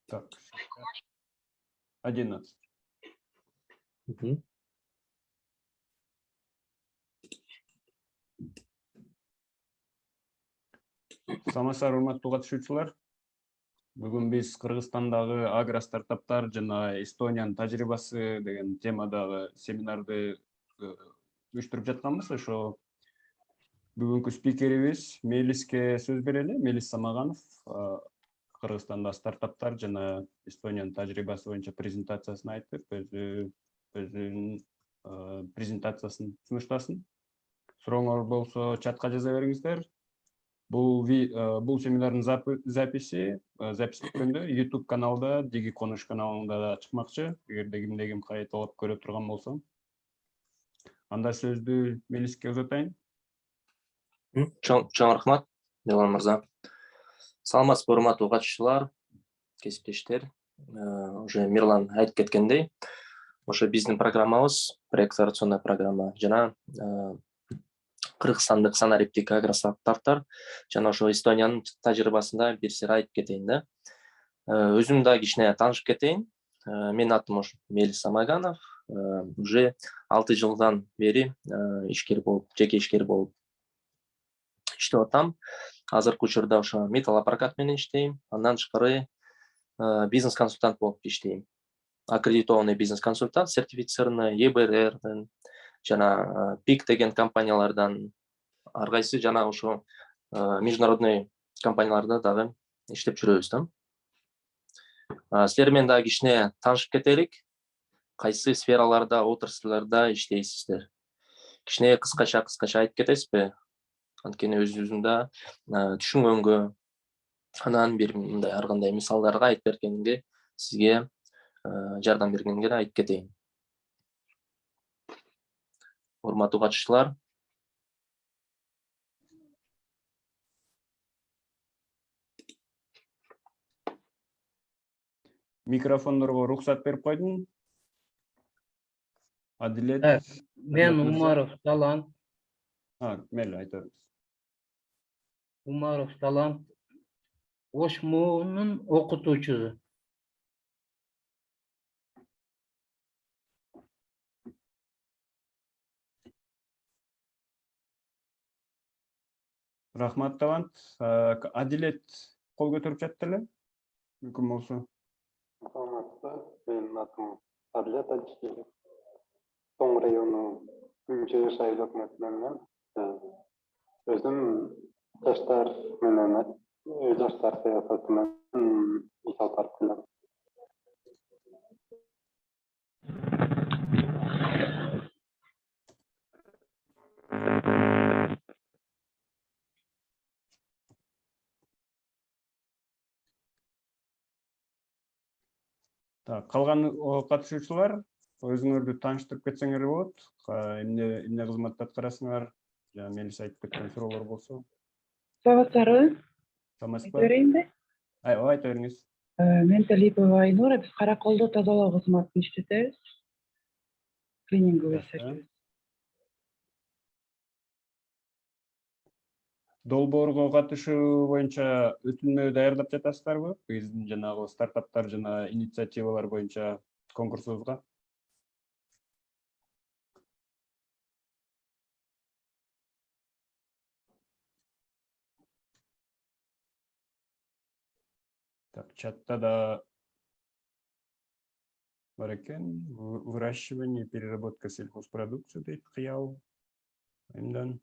Так, 11. Саламатсыздар, урматтуу катышуучулар. Бүгүн биз Кыргызстандагы агро стартаптар жана Эстониянын тажрыйбасы деген темадагы семинарды уюштуруп жатканбыз. Ошо бүгүнкү спикерибиз Мелиске сөз берели. Мелис Самаганов Кыргызстанда стартаптар жана Эстониянын тажрыйбасы боюнча презентациясын айтып, өзүнүн презентациясын сунуштасын. Сурооңор болсо чатка жаза бериңиздер. Бул семинардын записи бүткөндө YouTube каналда, Диги Конуш каналында да чыкмакчы. Эгерде кимде ким кайталап көрө турган болсо. Анда сөздү Мелиске узатайын. Чоң рахмат, Милан мырза. Саламатсызбы, урматтуу катышуучулар, кесиптештер. Уже Мирлан айтып кеткендей, ошо биздин программабыз преакселерационная программа жана Кыргызстандык санариптик агростартаптар жана ошо Эстониянын тажрыйбасында бир сыйра айтып кетейин да. Өзүм да кичине таанышып кетейин. Менин атым Мелис Самаганов. Уже 6 жылдан бери ишкер болуп, жеке ишкер болуп иштеп атам. Азыркы учурда ошо металлопрокат менен иштейм. Андан тышкары бизнес-консультант болуп иштейм. Аккредитованный бизнес-консультант, сертифицированный ЕБРРден жана ПИК деген компаниялардан, ар кайсы жана ошо международный компанияларда дагы иштеп жүрөбүз да. Силер менен дагы кичине таанышып кетелик. Кайсы сфераларда, отрасльларда иштейсиздер? Кичине кыскача айтып кетесизби? Анткени өзүңүздүн да түшүнгөнгө, анан бир мындай ар кандай мисалдарга айтып бергенге, сизге жардам бергенге айтып кетейин. Урматтуу катышуучулар, Микрофондорго уруксат берип койдум. Адилет. Мен Умаров Талант. Мейли, айта бериңиз. Умаров Талант. ОШМУнун окутуучусу. Рахмат, Талант. Адилет кол көтөрүп жатты эле. Мүмкүн болсо. Саламатсыздар, менин атым Адилет Ажишев. Тоң району Күнчө шайлоо өкмөтүнөн. Өзүм жаштар менен жаштар саясаты менен иш алып келем. Калган катышуучулар өзүңөрдү тааныштырып кетсеңер болот. Эмне кызматты аткарасыңар? Жана Мелис айтып кеткен суроолор болсо. Саламатсыздарбы? Саламатсызбы? Айта берейинби? Айта бериңиз. Мен Талипова Айнура, биз Караколдо тазалоо кызматын иштетебиз. Клининговый сервис. Долбоорго катышуу боюнча өтүнмө даярдап жатасыздарбы? Биздин жанагы стартаптар жана инициативалар боюнча конкурсубузга. Так, чатта да бар экен. Выращивание, переработка сельхозпродукции дейт Кыял. Айымдан.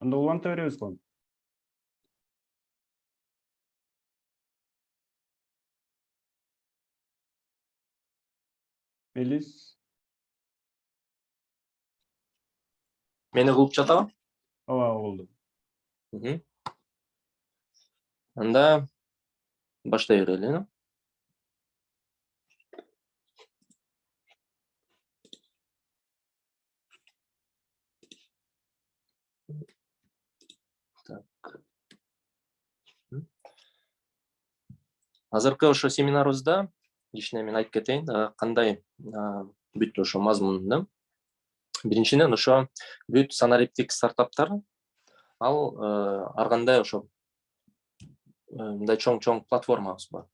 Анда уланта беребиз го. Мелис. мени угуп жатабы? Ооба, болду. Анда баштай берели. Азыркы ошо семинарыбызда кичине мен айтып кетейин, кандай бүттү ошо мазмунунда. Биринчиден ошо бүт санариптик стартаптар ал ар кандай ошо мындай чоң платформабыз бар.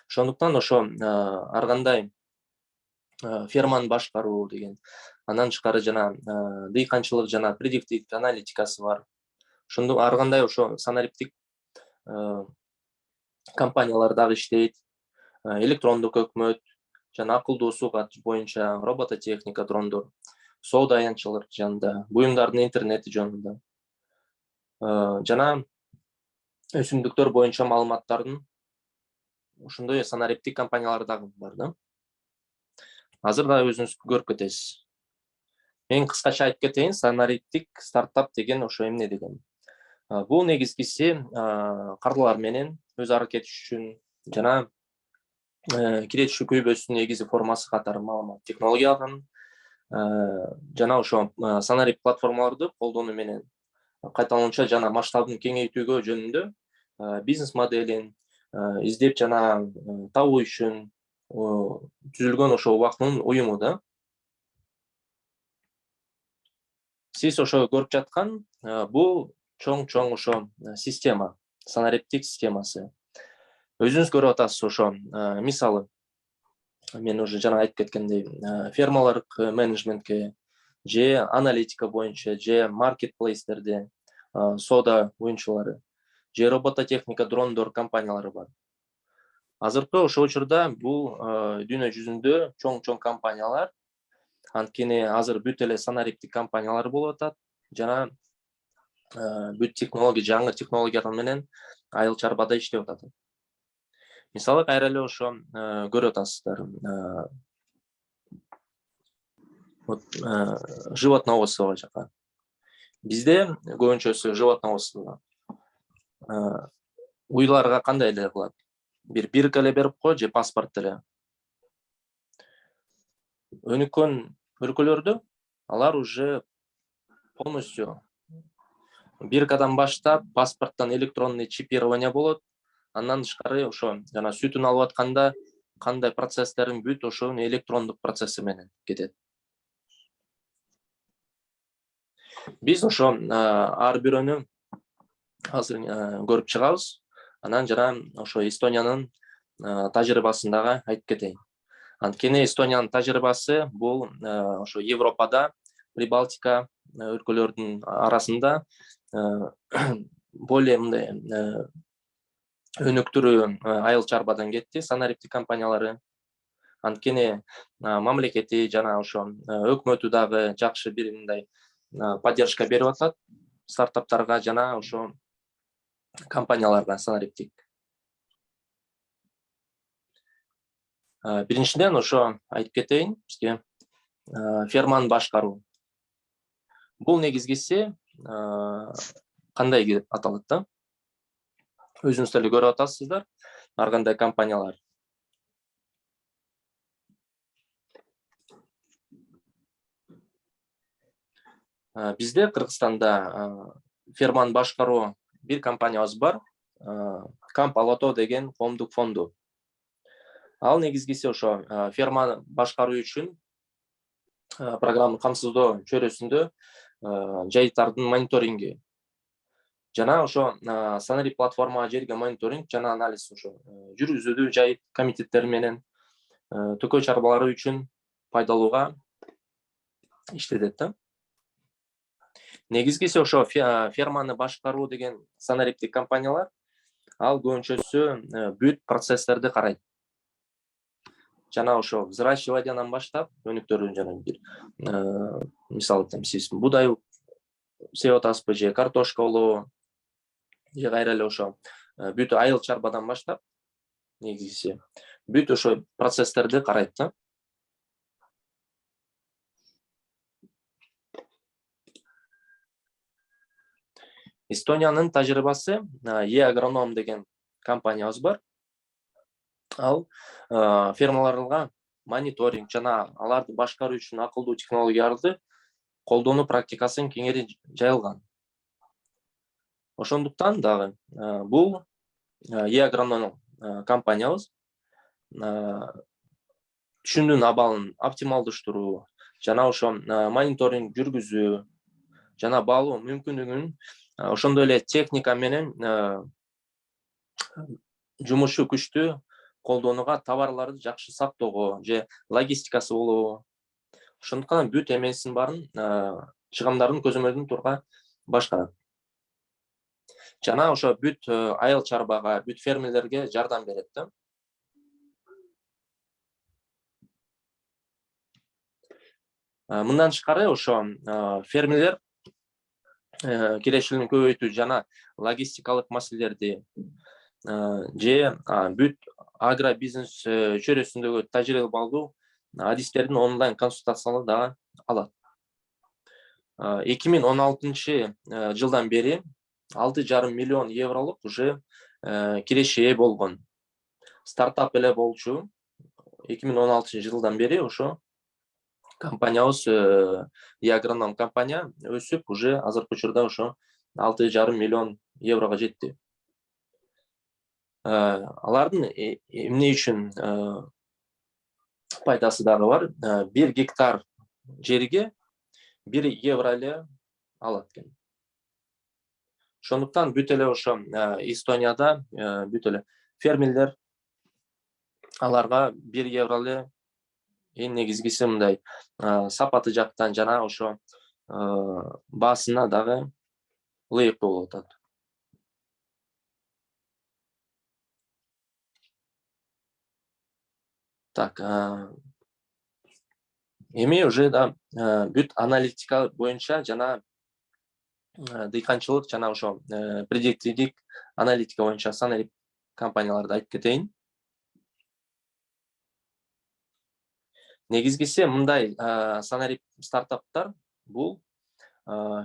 Ошондуктан ошо ар кандай ферманы башкаруу деген, андан тышкары жана дыйканчылык жана предиктивдик аналитикасы бар. Ошондо ар кандай ошо санариптик компаниялар дагы иштейт. Электрондук өкмөт жана акылдуу суу боюнча робототехника, дрондор, соода аянтчылык жанында, буюмдардын интернети жөнүндө жана өсүмдүктөр боюнча маалыматтардын ошондой санариптик компаниялар дагы бар да. Азыр дагы өзүңүз көрүп кетесиз. Мен кыскача айтып кетейин, санариптик стартап деген ошо эмне деген. Бул негизгиси кардылар менен өз аракети үчүн жана киретишүү көйбөсүнүн негизи формасы катары маалымат технологияларын жана ошо санарип платформаларды колдонуу менен кайталанууча жана масштабын кеңейтүүгө жөнүндө бизнес моделин издеп жана табуу үчүн түзүлгөн ошо убактынын уюму да. Сиз ошо көрүп жаткан бул чоң ошо система, санариптик системасы. Өзүңүз көрүп атасыз ошо мисалы мен уже жана айтып кеткендей фермалык менеджментке же аналитика боюнча же маркетплейстерде соода оюнчулары же робототехника, дрондор компаниялары бар. Азыркы ошол учурда бул дүйнө жүзүндө чоң компаниялар, анткени азыр бүт эле санариптик компаниялар болуп атат жана бүт жаңы технологиялар менен айыл чарбада иштеп атат. Мисалы кайра эле ошо көрүп атасыздар. Животноводство жака. Бизде көбүнчөсү животноводство уйларга кандай эле кылат? Бир бирка эле берип кой же паспорт эле. Өнүккөн өлкөлөрдө алар уже полностью биркадан баштап паспорттон электронный чипирование болот. Андан тышкары ошо жана сүтүн алып атканда кандай процесстерин бүт ошо электрондук процесси менен кетет. Биз ошо ар бирөөнү азыр көрүп чыгабыз. Анан жана ошо Эстониянын тажрыйбасын дагы айтып кетейин. Анткени Эстониянын тажрыйбасы бул ошо Европада, Прибалтика өлкөлөрдүн арасында более мындай өнүктүрүү айыл чарбадан кетти санариптик компаниялары. Анткени мамлекети жана ошо өкмөтү дагы жакшы бир мындай поддержка берип атат стартаптарга жана ошо компанияларга санариптик. Биринчиден ошо айтып кетейин бизге ферманы башкаруу. Бул негизгиси кандай деп аталат да? Өзүңүздөр эле көрүп атасыздар, ар кандай компаниялар. Бизде Кыргызстанда ферманы башкаруу бир компаниябыз бар, Камп Алото деген коомдук фонду. Ал негизгиси ошо ферманы башкаруу үчүн программаны камсыздоо чөйрөсүндө жайыттардын мониторинги жана ошо санарип платформага жерге мониторинг жана анализ ошо жүргүзүүдө жайыт комитеттери менен төкөө чарбалары үчүн пайдалууга иштетет да. Негизгиси ошо ферманы башкаруу деген санариптик компаниялар ал көбүнчөсү бүт процесстерди карайт. Жана ошо взращиваниядан баштап өнүктөрүн жана бир мисалы сиз будай сеп атасызбы же картошка болобу же кайра эле ошо бүт айыл чарбадан баштап негизгиси бүт ошо процесстерди карайт да. Эстониянын тажрыйбасы E-агроном деген компаниябыз бар. Ал фермаларга мониторинг жана аларды башкаруу үчүн акылдуу технологияларды колдонуу практикасын кеңири жайылган. Ошондуктан дагы бул E-агроном компаниябыз түшүмдүн абалын оптималдаштыруу, жана ошо мониторинг жүргүзүү жана баалоо мүмкүндүгүн ошондой эле техника менен жумушу күчтүү колдонууга, товарларды жакшы сактоого же логистикасы болобу. Ошондуктан бүт эмесинин баарын чыгымдардын көзөмөлдөн турга башкарат. Жана ошо бүт айыл чарбага, бүт фермерлерге жардам берет да. Мындан тышкары ошо фермерлер кирешилигин көбөйтүү жана логистикалык маселелерди же бүт агробизнес чөйрөсүндөгү тажрыйба алуу адистердин онлайн консультациялары дагы алат. 2016 жылдан бери 6,5 миллион евролук уже киреши ээ болгон стартап эле болчу. 2016 жылдан бери ошо компаниябыз агроном компания өсүп уже азыркы учурда ошо 6,5 миллион еврого жетти. Алардын эмне үчүн пайдасы дагы бар. 1 гектар жерге 1 евро эле алат экен. Ошондуктан бүт эле ошо Эстонияда бүт эле фермерлер аларга 1 евро эле эң негизгиси мындай сапаты жактан жана ошо баасына дагы ылайыктуу болуп атат. Так, эми уже да бүт аналитика боюнча жана дыйканчылык жана ошо предиктивдик аналитика боюнча санарип компанияларды айтып кетейин. Негизгиси мындай санарип стартаптар бул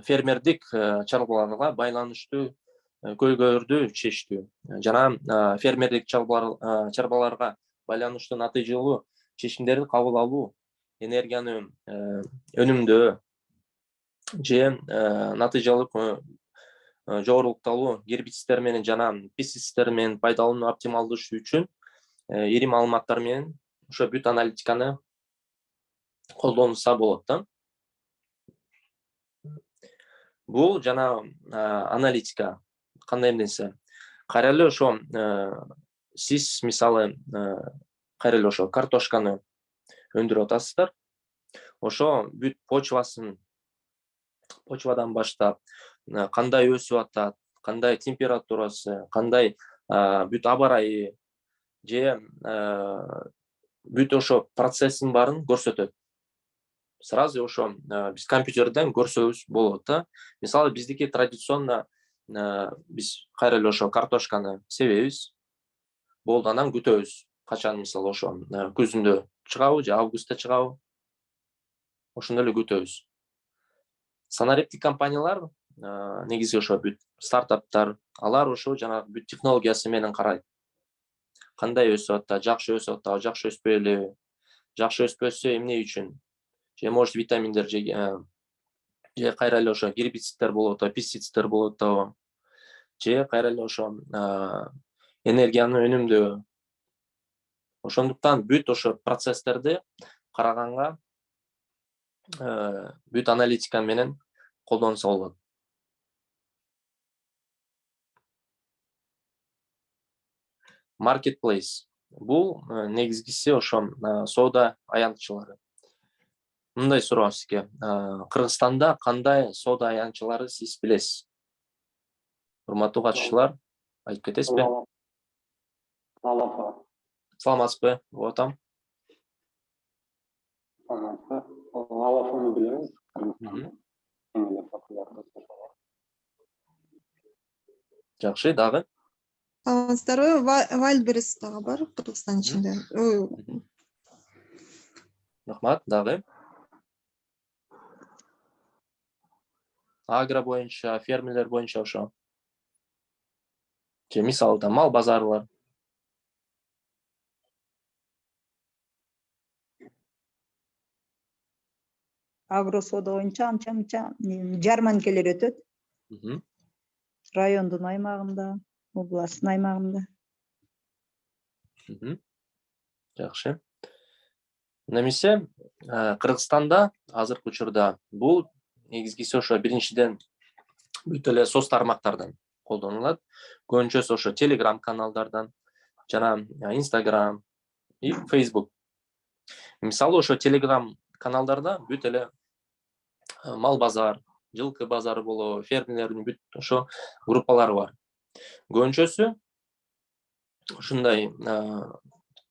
фермердик чарбаларга байланыштуу көйгөйлөрдү чечтүү жана фермердик чарбаларга байланыштуу натыйжалуу чечимдерди кабыл алуу, энергияны өнүмдөө же натыйжалуу жогорулукталуу гербицидтер менен жана пестицидтер менен пайдалануу оптималдашуу үчүн ири маалыматтар менен ошо бүт аналитиканы колдонса болот да. Бул жана аналитика кандай нерсе? Кайра эле ошо сиз мисалы кайра эле ошо картошканы өндүрүп атасыздар. Ошо бүт почвадан баштап кандай өсүп атат, кандай температурасы, кандай бүт аба ырайы же бүт ошо процесстин баарын көрсөтөт. Сразу ошо биз компьютерден көрсөбүз болот да. Мисалы биздики традиционно биз кайра эле ошо картошканы себебиз. Болду, анан күтөбүз. Качан мисалы ошо күзүндө чыгабы же августта чыгабы. Ошондо эле күтөбүз. Санариптик компаниялар негизи ошо бүт стартаптар, алар ошо жанагы бүт технологиясы менен карайт. Кандай өсүп атат, жакшы өсүп атабы, жакшы өспөй элеби? Жакшы өспөсө эмне үчүн? Же может витаминдер же кайра эле ошо гербицидтер болуп атабы, пестицидтер болуп атабы? Же кайра эле ошо энергияны өнүмдөө. Ошондуктан бүт ошо процесстерди караганга бүт аналитика менен колдонсо болот. Marketplace. Бул негизгиси ошо соода аянтчылары. Мындай суроо сизге. Кыргызстанда кандай соода аянтчылары сиз билесиз? Урматтуу катышуучулар, айтып кетесизби? Саламатсызбы? Отам. Алафаны билебиз. Жакшы, дагы? Саламатсыздарбы? Вайлдберрис дагы бар Кыргызстан ичинде. Рахмат, дагы? Агро боюнча, фермерлер боюнча ошо. Же мисалы да мал базарлар. Агро соода боюнча анча-мынча жарманкелер өтөт. Райондун аймагында, областтын аймагында. Жакшы. Немесе Кыргызстанда азыркы учурда бул негизгиси ошо биринчиден бүт эле соц тармактардан колдонулат. Көбүнчөсү ошо Telegram каналдардан жана Instagram и Facebook. Мисалы ошо Telegram каналдарда бүт эле мал базар, жылкы базары болобу, фермерлердин бүт ошо группалары бар. Көбүнчөсү ушундай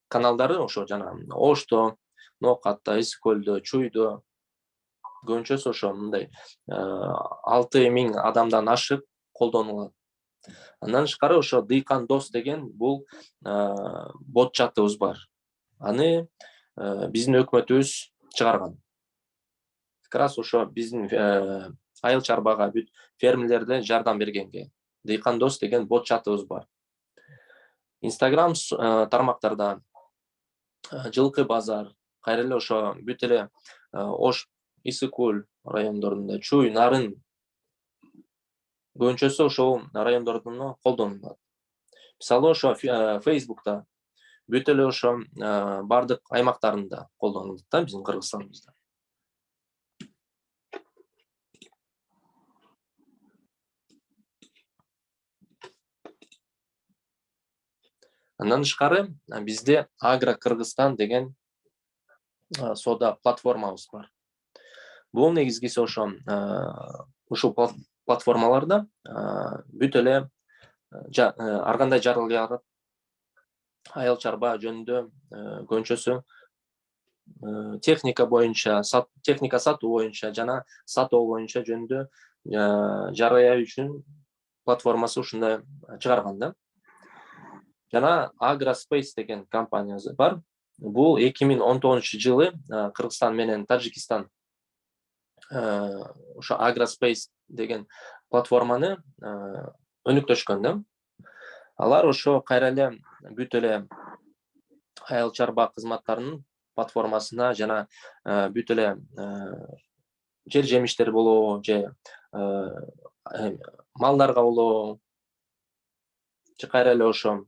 каналдары ошо жана Ошто, Ноокатта, Эски көлдө, Чуйдо көбүнчөсү ошо мындай 6000 адамдан ашык колдонулат. Андан тышкары ошо Дыйкан Дос деген бул бот чатыбыз бар. Аны биздин өкмөтүбүз чыгарган. Как раз ошо биздин айыл чарбага бүт фермерлерде жардам бергенге Дыйкан Дос деген бот чатыбыз бар. Instagram тармактарда жылкы базар, кайра эле ошо бүт эле Ош, Эски көл райондорунда, Чуй, Нарын көбүнчөсү ошол райондордун колдонулат. Мисалы ошо Facebook'та бүт эле ошо бардык аймактарында колдонулат да биздин Кыргызстаныбызда. Андан тышкары бизде Агро Кыргызстан деген соода платформабыз бар. Бул негизгиси ошо ушул платформаларда бүт эле ар кандай жарыялар айыл чарба жөнүндө көбүнчөсү техника боюнча, техника сатуу боюнча жана сатуу боюнча жөнүндө жарыя үчүн платформасы ушундай чыгарган да. Жана Agrospace деген компаниясы бар. Бул 2019-жылы Кыргызстан менен Тажикистан ошо Agrospace деген платформаны өнүктүшкөн да. Алар ошо кайра эле бүт эле айыл чарба кызматтарынын платформасына жана бүт эле жер жемиштер болобу, же малдарга болобу, же кайра эле ошо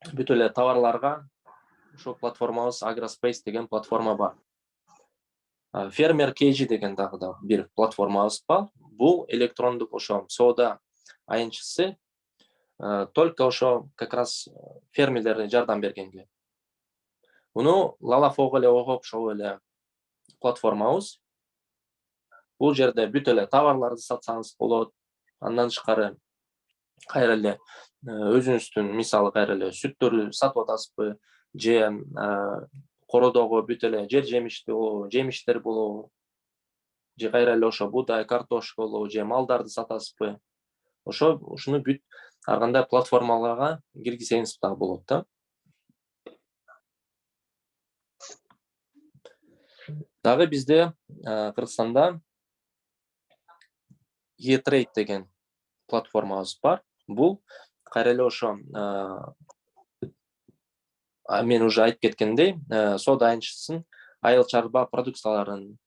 бүт эле товарларга ошол платформабыз Agrospace деген платформа бар. Фермер KG деген дагы да бир платформабыз бар. Бул электрондук ошо соода аянтчысы только ошо как раз фермерлерге жардам бергенге. Муну Lalafog эле ого окшоп эле платформабыз. Бул жерде бүт эле товарларды сатсаңыз болот. Андан тышкары кайра эле өзүңүздүн мисалы кайра эле сүттөрү сатып атасызбы, же кородогу бүт эле жер жемишти болобу, жемиштер болобу, же кайра эле ошо буудай, картошка болобу, же малдарды сатасызбы. Ушуну бүт ар кандай платформаларга киргизсеңиз дагы болот да. Дагы бизде Кыргызстанда E-Trade деген платформабыз бар. Бул кайра эле ошо мен уже айтып кеткендей, соода аянтчысын айыл чарба продукцияларын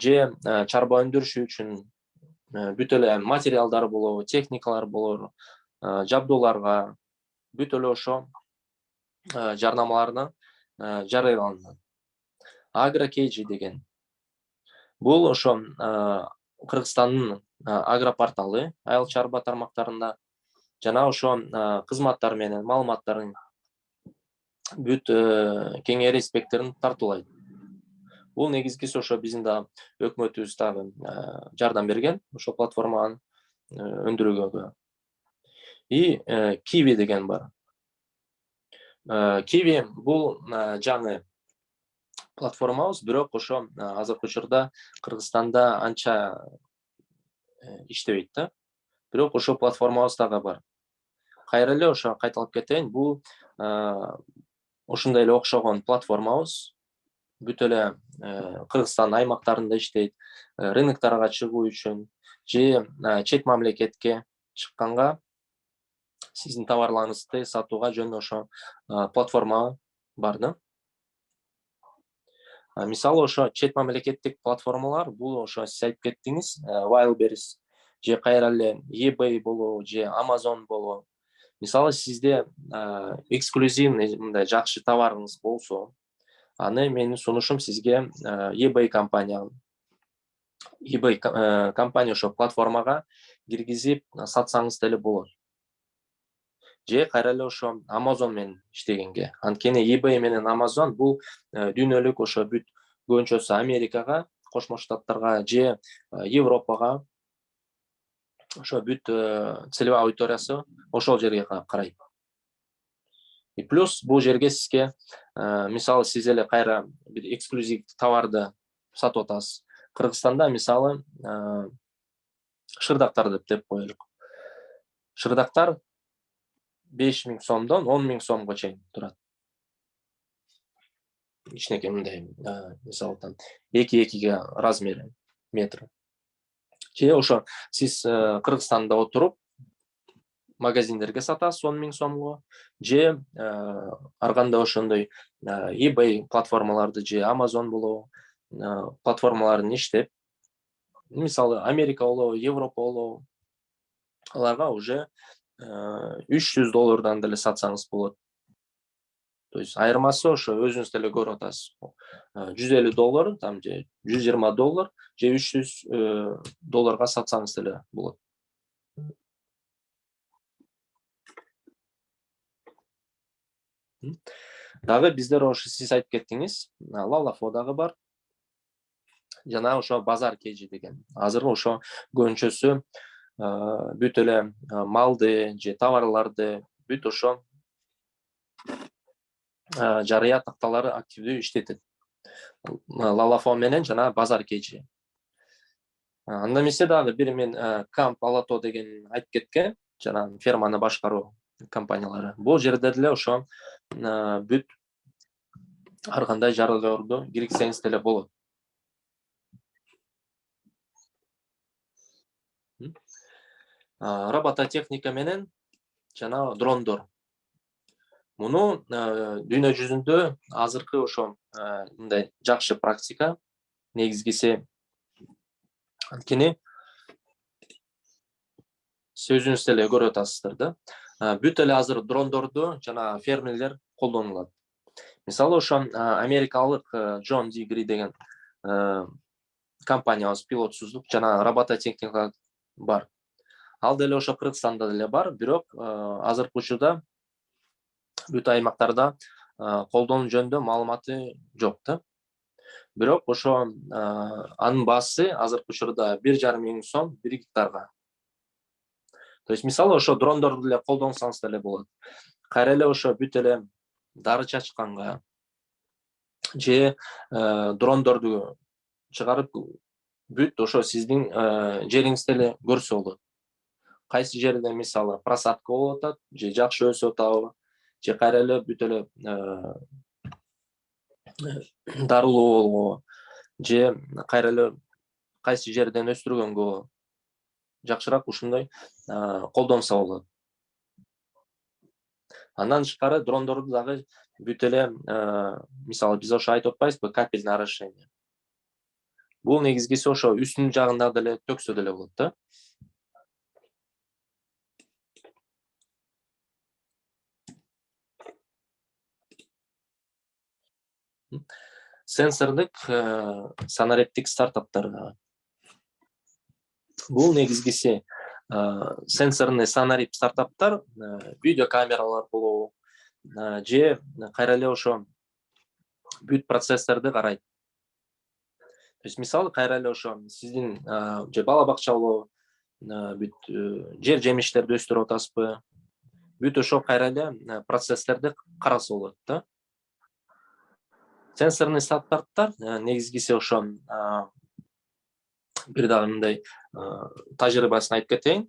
же чарба өндүрүшү үчүн бүт эле материалдар болобу, техникалар болобу, жабдууларга бүт эле ошо жарнамаларына жарыяланат. Agro KG деген. Бул ошо Кыргызстандын агропорталы айыл чарба тармактарында жана ошо кызматтар менен маалыматтарын бүт кеңири спектрин тартуулайт. Бул негизгиси ошо биздин да өкмөтүбүз дагы жардам берген ошо платформаны өндүрүүгө. И Kiwi деген бар. Kiwi бул жаңы платформабыз, бирок ошо азыркы учурда Кыргызстанда анча иштебейт да. Бирок ошо платформабыз дагы бар. Кайра эле ошо кайталап кетейин, бул ушундай эле окшогон платформабыз бүт эле Кыргызстан аймактарында иштейт. Рыноктарга чыгуу үчүн же чет мамлекетке чыкканга сиздин товарларыңызды сатууга жөн ошо платформа бар да. Мисалы ошо чет мамлекеттик платформалар бул ошо сиз айтып кеттиңиз, Wildberries же кайра эле eBay болобу, же Amazon болобу. Мисалы сизде эксклюзивный мындай жакшы товарыңыз болсо, Аны менин сунушум сизге eBay компания ошо платформага киргизип сатсаңыз деле болот. Же кайра эле ошо Amazon менен иштегенге. Анткени eBay менен Amazon бул дүйнөлүк ошо бүт көбүнчөсү Америкага, Кошмо Штаттарга же Европага ошо бүт целевой аудиториясы ошол жерге карайт. И плюс бул жерге сизге мисалы сиз эле кайра бир эксклюзив товарды сатып атасыз. Кыргызстанда мисалы шырдактар деп коелук. Шырдактар 5000 сомдон 10.000 сомго чейин турат. Кичинекей мындай мисалдан 2-2ге размери метр. Же ошо сиз Кыргызстанда отуруп магазиндерге сатасыз 10.000 сомго, же ар кандай ошондой eBay платформаларды же Amazon болобу платформаларын иштеп, мисалы Америка болобу, Европа болобу, аларга уже $300 деле сатсаңыз болот. То есть айырмасы ошо өзүңүз деле көрүп атасыз. $150 там же $120 же $300 сатсаңыз деле болот. Дагы биздер ошо сиз айтып кеттиңиз, Lalafo дагы бар. Жана ошо базар кейжи деген. Азыр ошо көбүнчөсү бүт эле малды же товарларды бүт ошо жарыя такталары активдүү иштетет. Lalafo менен жана базар кейжи. Анда эмесе дагы бир мен Camp Alato деген айтып кеткен, жана ферманы башкаруу компаниялары. Бул жерде деле ошо бүт ар кандай жарыяларды киргизсеңиз деле болот. Робототехника менен жана дрондор. Муну дүйнө жүзүндө азыркы ошо мындай жакшы практика негизгиси. Анткени сөзүңүз деле көрүп атасыздар да. Бүт эле азыр дрондорду жана фермерлер колдонулат. Мисалы ошо америкалык John Deere деген компаниябыз пилотсуздук жана робототехника бар. Ал деле ошо Кыргызстанда деле бар, бирок азыркы учурда бүт аймактарда колдонуу жөнүндө маалыматы жок да. Бирок ошо анын баасы азыркы учурда 1,5 миң сом 1 гектарга. То есть мисалы ошо дрондорду деле колдонсаңыз деле болот. Кайра эле ошо бүт эле дары чачканга же дрондорду чыгарып бүт ошо сиздин жериңизде эле көрсө болот. Кайсы жерде мисалы просадка болуп атат, же жакшы өсүп атабы, же кайра эле бүт эле дарылуу болобу, же кайра эле кайсы жерден өстүргөнгө жакшыраак ушундай колдонсо болот. Андан тышкары дрондорду дагы бүт эле мисалы биз ошо айтып атпайбызбы, капельное орошение. Бул негизгиси ошо үстүн жагында деле төксө деле болот да. Сенсордук санариптик стартаптар. Бул негизгиси сенсорный санарип стартаптар видео камералар болобу, же кайра эле ошо бүт процессорду карайт. То есть мисалы кайра эле ошо сиздин же бала бакча болобу, бүт жер жемиштерди өстүрүп атасызбы, бүт ошо кайра эле процессорду караса болот да. Сенсорный стартаптар негизгиси ошо бир дагы мындай тажрыйбасын айтып кетейин.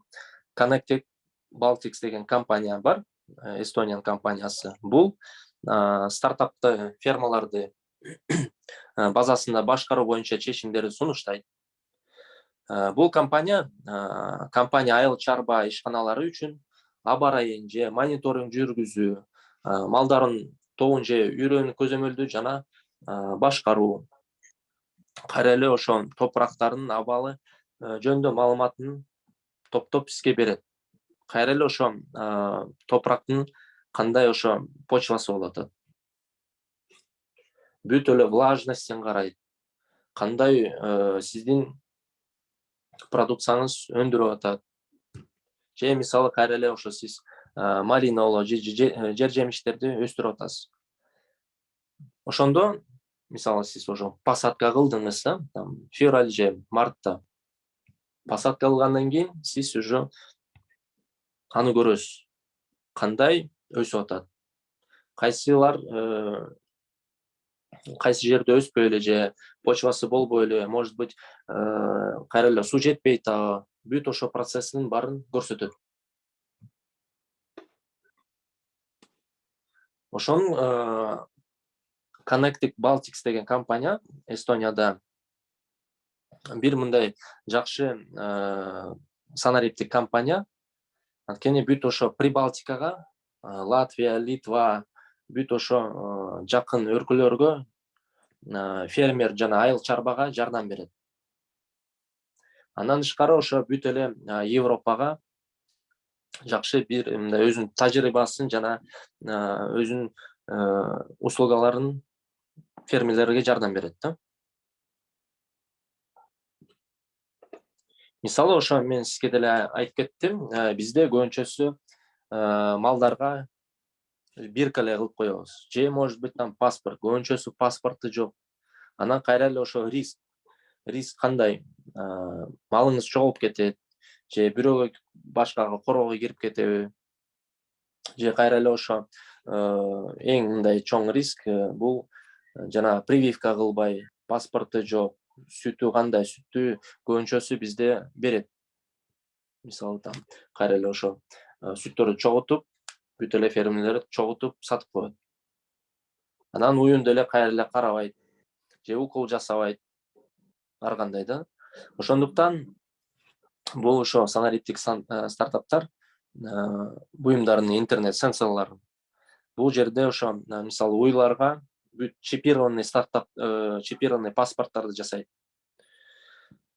Connected Baltics деген компания бар, Эстониянын компаниясы. Бул стартапты фермаларды базасында башкаруу боюнча чечимдерди сунуштайт. Бул компания айыл чарба ишканалары үчүн аба ырайын же мониторинг жүргүзүү, малдарын тобун же үрөөнү көзөмөлдөө жана башкаруу, кайра эле ошо топурактардын абалы жөнүндө маалыматын топтоп бизге берет. Кайра эле ошо топурактын кандай ошо почвасы болуп атат. бүт эле влажностьтен карайт. Кандай сиздин продукцияңыз өндүрүп атат. Же мисалы кайра эле ошо сиз малиналуу жер жемиштерди өстүрүп атасыз. Ошондо мисалы сиз ошо посадка кылдыңыз да, февраль же мартта посадка кылгандан кийин сиз уже аны көрөсүз. Кандай өсүп атат. Кайсылар кайсы жерде өспөй эле же почвасы болбой эле, может быть, кайра эле суу жетпей атабы. Бүт ошо процесстин баарын көрсөтөт. Ошон Connected Baltics деген компания Эстонияда бир мындай жакшы санариптик компания. Анткени бүт ошо Прибалтикага, Латвия, Литва, бүт ошо жакын өлкөлөргө фермер жана айыл чарбага жардам берет. Андан тышкары ошо бүт эле Европага жакшы бир мындай өзүнүн тажрыйбасын жана өзүнүн услугаларын фермерлерге жардам берет да. Мисалы ошо мен сизге деле айтып кеттим, бизде көбүнчөсү малдарга бирка эле кылып коебуз. Же может быть там паспорт, көбүнчөсү паспорты жок. Анан кайра эле ошо риск. Риск кандай? Малыңыз жоголуп кетет, же бирөөгө башкага короого кирип кетеби? Же кайра эле ошо эң мындай чоң риск бул жана прививка кылбай, паспорты жок, сүтү кандай? Сүттү көбүнчөсү бизде берет. Мисалы там кайра эле ошо сүттөрдү чогултуп, бүт эле фермерлер чогултуп сатып коет. Анан уюнду эле кайра эле карабайт, же укол жасабайт. Ар кандай да. Ошондуктан бул ошо санариптик стартаптар буюмдарын интернет сенсорлор. Бул жерде ошо мисалы уйларга бүт чипированный чипированный паспорттарды жасайт.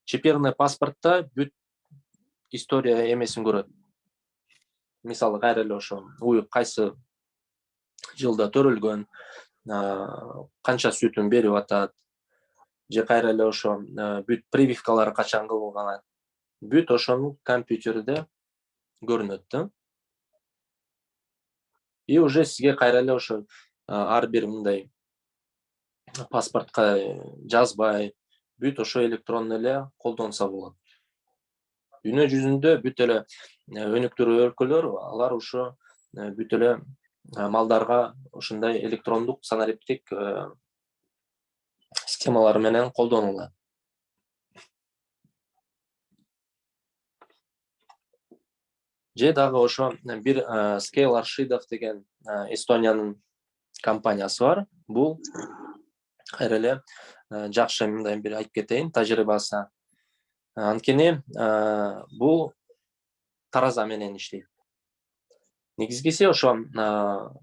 Чипированный паспортто бүт история эмесин көрөт. Мисалы кайра эле ошо уй кайсы жылда төрөлгөн, канча сүтүн берип атат, же кайра эле ошо бүт прививкалар качан кылган. Бүт ошонун компьютерде көрүнөт да. И уже сизге кайра эле ошо ар бир мындай паспортко жазбай, бүт ошо электронно эле колдонсо болот. Дүйнө жүзүндө бүт эле өнүктүү өлкөлөр алар ошо бүт эле малдарга ушундай электрондук санариптик схемалар менен колдонулат. Же дагы ошо бир Scale Arshidov деген Эстониянын компаниясы бар. Бул кайра эле жакшы мындай бир айтып кетейин тажрыйбасы. Анткени бул тараза менен иштейт. Негизгиси ошо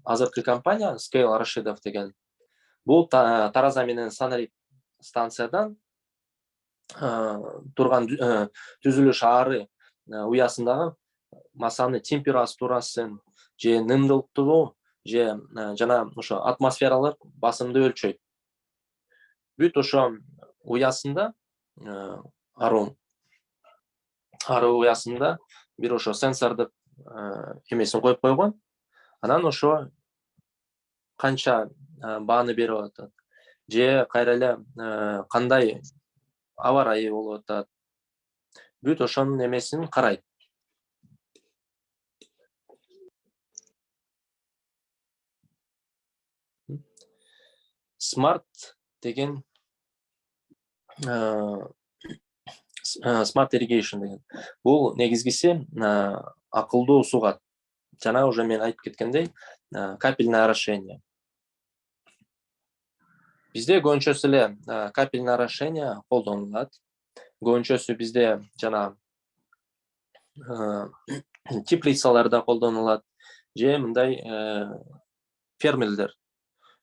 азыркы компания Scale Arshidov деген бул тараза менен санарип станциядан турган түзүлүш ары уясындагы масаны температурасын, же нымдылыктуу, же жана ошо атмосфералык басымды өлчөйт. Бүт ошо уясында ары уясында бир ошо сенсордук эмесин коюп койгон. Анан ошо канча бааны берип атат, же кайра эле кандай аба ырайы болуп атат. Бүт ошонун эмесин карайт. Smart деген Smart Irrigation деген. Бул негизгиси акылдуу сугат. Жана уже мен айтып кеткендей, капельное орошение. Бизде көбүнчөсү эле капельное орошение колдонулат. Көбүнчөсү бизде жана теплицаларда колдонулат, же мындай фермерлер.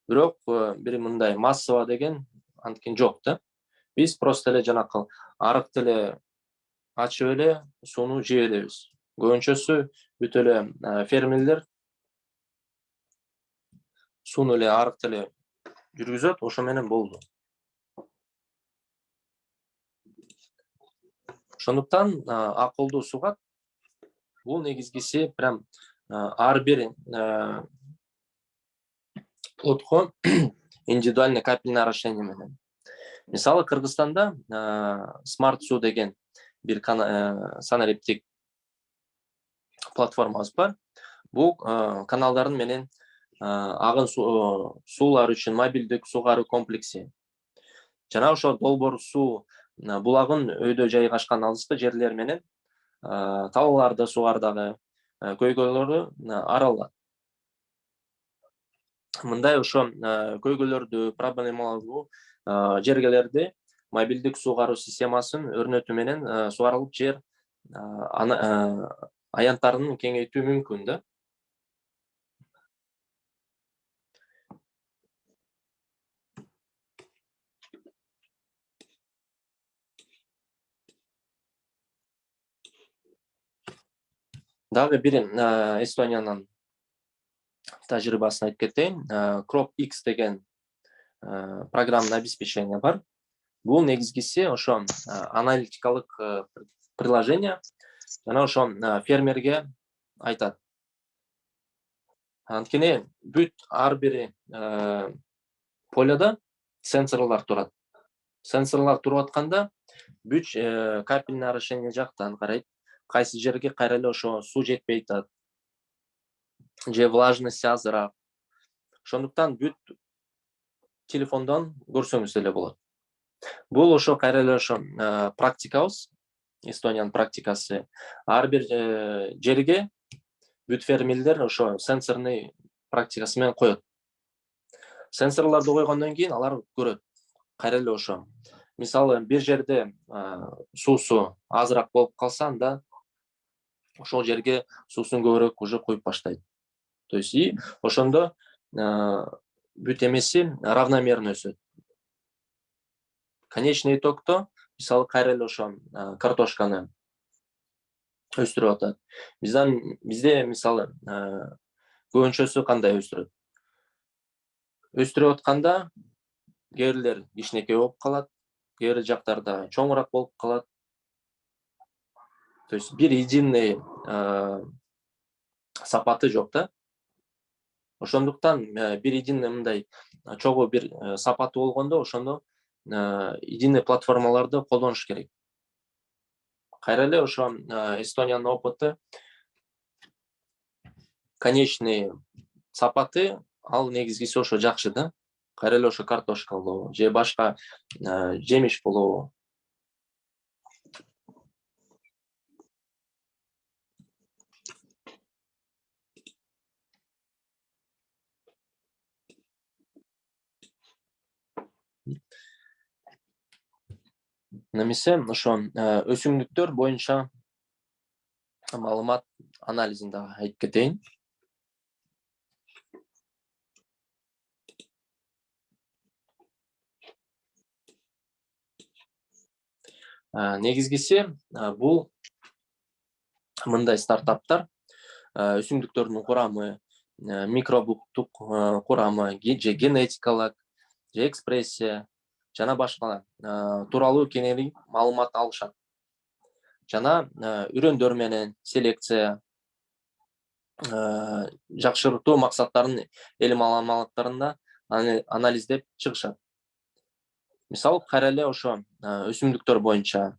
Бирок бир мындай массово деген анткени жок да. Биз просто эле жанакы арыкты эле ачып эле сууну жиберебиз. Көбүнчөсү бүт эле фермерлер сууну эле арыкты эле жүргүзөт, ошо менен болду. Ошондуктан акылдуу сугат бул негизгиси прям ар бир плотко индивидуальный капельное орошение менен. Мисалы Кыргызстанда Smart Su деген бир санариптик платформабыз бар. Бул каналдардын менен агын суулар үчүн мобилдик сугаруу комплекси. Жана ошо долбоор суу булагын өйдө жайгашкан алыскы жерлер менен талааларды сугардагы көйгөйлөрдү аралат. Мындай ошо көйгөйлөрдү, проблемалуу жергелерди мобилдик сугаруу системасын өрнөтүү менен сугарылып жер аянттарын кеңейтүү мүмкүн да. Дагы бир Эстониянын тажрыйбасын айтып кетейин. Crop X деген программное обеспечение бар. Бул негизгиси ошо аналитикалык приложение. Жана ошо фермерге айтат. Анткени бүт ар бир поледа сенсорлор турат. Сенсорлор туруп атканда бүт капельное орошение жактан карайт. Кайсы жерге кайра эле ошо суу жетпей атат. Же влажность азыраак. Ошондуктан бүт телефондон көрсөңүз эле болот. Бул ошо кайра эле ошо практикабыз, Эстониянын практикасы. Ар бир жерге бүт фермерлер ошо сенсорный практикасы менен коет. Сенсорлорду койгондон кийин алар көрөт. Кайра эле ошо. Мисалы бир жерде суусу азыраак болуп калса, анда ошол жерге суусун көбүрөөк уже куюп баштайт. То есть и ошондо бүт эмеси равномерно өсөт. Конечный итогто мисалы кайра эле ошо картошканы өстүрүп атат. Бизде мисалы көбүнчөсү кандай өстүрөт? Өстүрүп атканда кээ бирлер кичинекей болуп калат, кээ бир жактарда чоңураак болуп калат. То есть бир единый сапаты жок да. Ошондуктан бир единый мындай чогуу бир сапаты болгондо ошондо единый платформаларды колдонуш керек. Кайра эле ошо Эстониянын опыты конечный сапаты ал негизгиси ошо жакшы да. Кайра эле ошо картошка болобу же башка жемиш болобу. Немесе ошо өсүмдүктөр боюнча маалымат анализин дагы айтып кетейин. Негизгиси бул мындай стартаптар өсүмдүктөрдүн курамы, микробуктук курамы, же генетикалык, же экспрессия жана башка тууралуу кеңири маалымат алышат. Жана үрөндөр менен селекция жакшыртуу максаттарын эл маалыматтарында анализдеп чыгышат. Мисалы кайра эле ошо өсүмдүктөр боюнча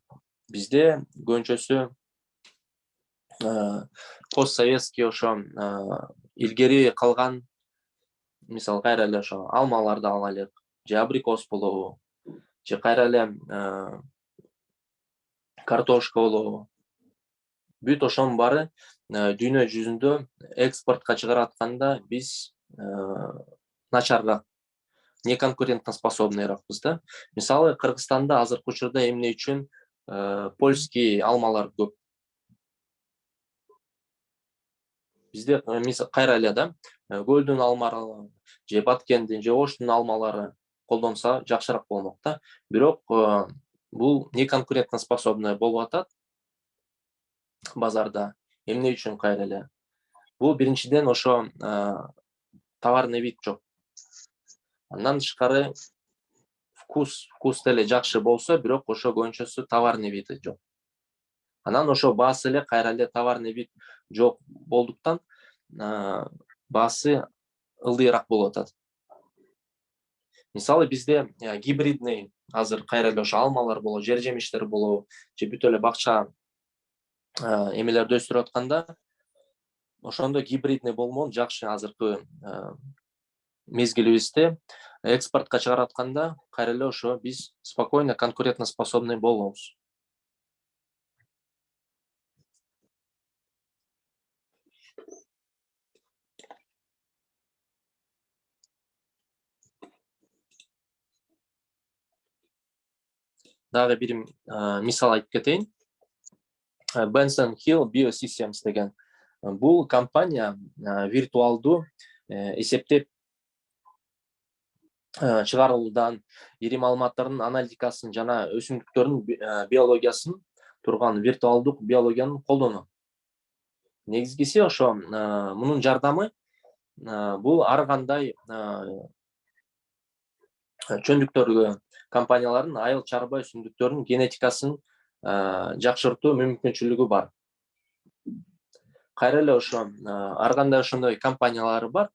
бизде көбүнчөсү постсоветский ошо илгери калган, мисалы кайра эле ошо алмаларды алайлык, же абрикос болобу, же кайра эле картошка болобу. Бүт ошонун баары дүйнө жүзүндө экспортко чыгарып атканда биз начарыраак, неконкурентно способныйраакпыз да. Мисалы Кыргызстанда азыркы учурда эмне үчүн польский алмалар көп? Бизде кайра эле да көлдүн алмалары, же Баткендин, же Оштун алмалары колдонса жакшыраак болмок да. Бирок бул неконкурентно способный болуп атат базарда. Эмне үчүн кайра эле? Бул биринчиден ошо товарный вид жок. Андан тышкары вкус деле жакшы болсо, бирок ошо көбүнчөсү товарный види жок. Анан ошо баасы эле кайра эле товарный вид жок болдуктан баасы ылдыйраак болуп атат. Мисалы бизде гибридный азыр кайра эле ошо алмалар болобу, жер жемиштер болобу, же бүт эле бакча эмелерди өстүрүп атканда, ошондо гибридный болмон жакшы. Азыркы мезгилибизде экспортко чыгарып атканда кайра эле ошо биз спокойно конкурентно способный болобуз. Дагы бир мисал айтып кетейин. Benson Hill Biosystems деген бул компания виртуалдуу эсептеп чыгарылуудан, ири маалыматтардын аналитикасын жана өсүмдүктөрдүн биологиясын турган виртуалдук биологияны колдонот. Негизгиси ошо мунун жардамы бул ар кандай чөндүктөргө компаниялардын айыл чарба өсүмдүктөрдүн генетикасын жакшыртуу мүмкүнчүлүгү бар. Кайра эле ошо ар кандай ошондой компаниялар бар.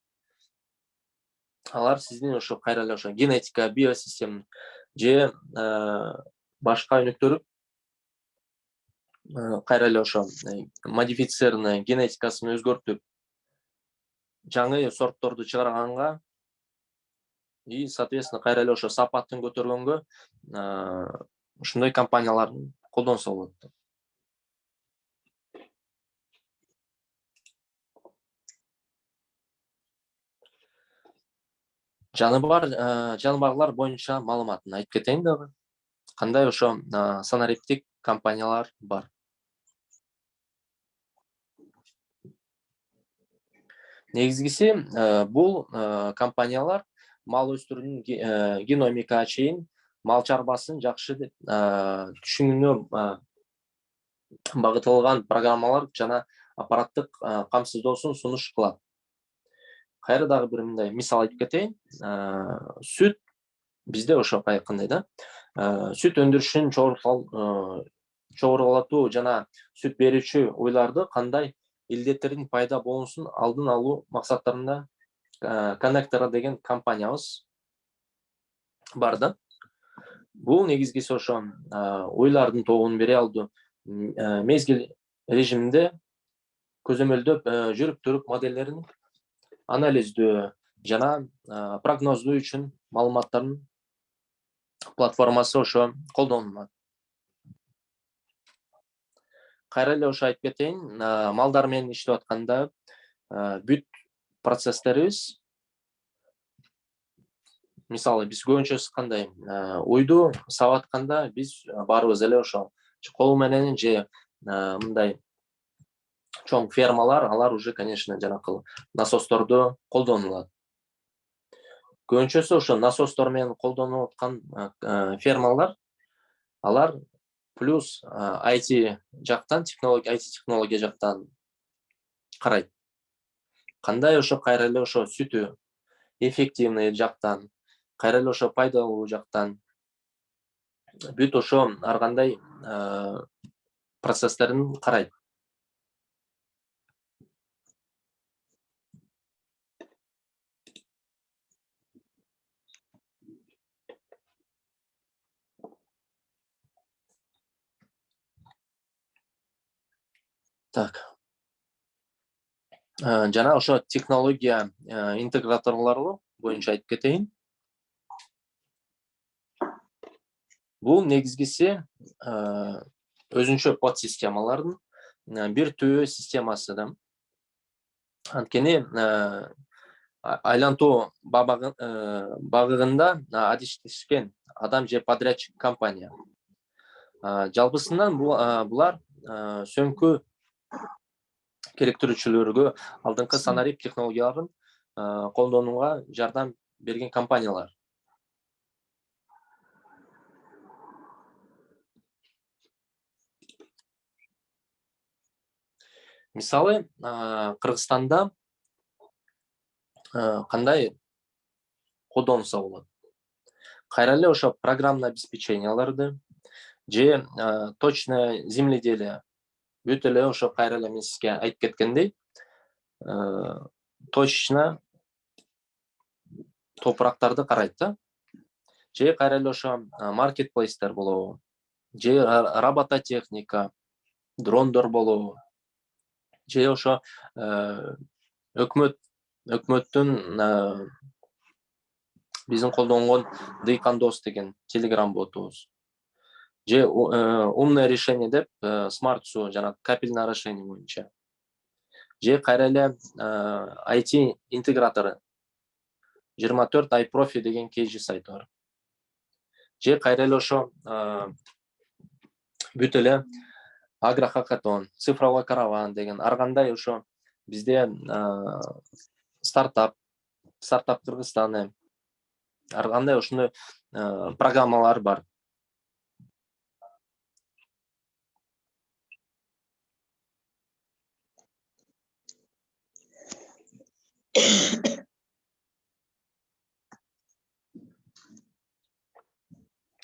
Алар сиздин ошо кайра эле ошо генетика, биосистема же башка өнүктөрүп кайра эле ошо модифицированный генетикасын өзгөртүп жаңы сортторду чыгарганга и соответственно кайра эле ошо сапатын көтөргөнгө ушундай компанияларды колдонсо болот. Жаныбарлар боюнча маалыматын айтып кетейин дагы. Кандай ошо санариптик компаниялар бар. Негизгиси бул компаниялар мал өстүрүүнүн геномика чейин мал чарбасын жакшы түшүнүүнө багытталган программалар жана аппараттык камсыздоосун сунуш кылат. Кайра дагы бир мындай мисал айтып кетейин. Сүт бизде ошо кандай да? Сүт өндүрүшүн чогорулатуу жана сүт берүүчү уйларды кандай илдеттердин пайда болуусун алдын алуу максаттарында Connector деген компаниябыз бар да. Бул негизгиси ошо уйлардын тобун бере алуу, мезгил режиминде көзөмөлдөп жүрүп туруп моделдерин анализдөө жана прогноздоо үчүн маалыматтардын платформасы ошо колдонулат. Кайра эле ошо айтып кетейин, малдар менен иштеп атканда бүт процесстерибиз, мисалы биз көбүнчөсү кандай уйду саап атканда биз баарыбыз эле ошо кол менен же мындай чоң фермалар, алар уже конечно жанакы насосторду колдонулат. Көбүнчөсү ошо насостор менен колдонуп аткан фермалар, алар плюс IT жактан, IT технология жактан карайт. Кандай ошо кайра эле ошо сүтү эффективный жактан, кайра эле ошо пайдалуу жактан бүт ошо ар кандай процесстерин карайт. Так. Жана ошо технология интеграторлору боюнча айтып кетейин. Бул негизгиси өзүнчө подсистемалардын бир түбө системасы да. Анткени айлантуу багыгында адиштешкен адам же подрядчик компания. Жалпысынан булар сөңкү керектирүүчүлөргө алдыңкы санарип технологияларын колдонууга жардам берген компаниялар. Мисалы, Кыргызстанда кандай колдонса болот. Кайра эле ошо программный обеспеченияларды же точное земледелие бүт эле ошо кайра эле мен сизге айтып кеткендей точно топурактарды карайт да. Же кайра эле ошо маркетплейстер болобу, же робототехника, дрондор болобу, же ошо өкмөттүн биздин колдонгон Дыйкан дос деген телеграм ботубуз. Же умное решение деп смарт суу жана капельное орошение боюнча. Же кайра эле IT интегратору 24 iProfi деген KG сайты бар. Же кайра эле ошо бүт эле агрохакатон, цифровой караван деген ар кандай ошо бизде стартап Кыргызстаны ар кандай ошондой программалар бар.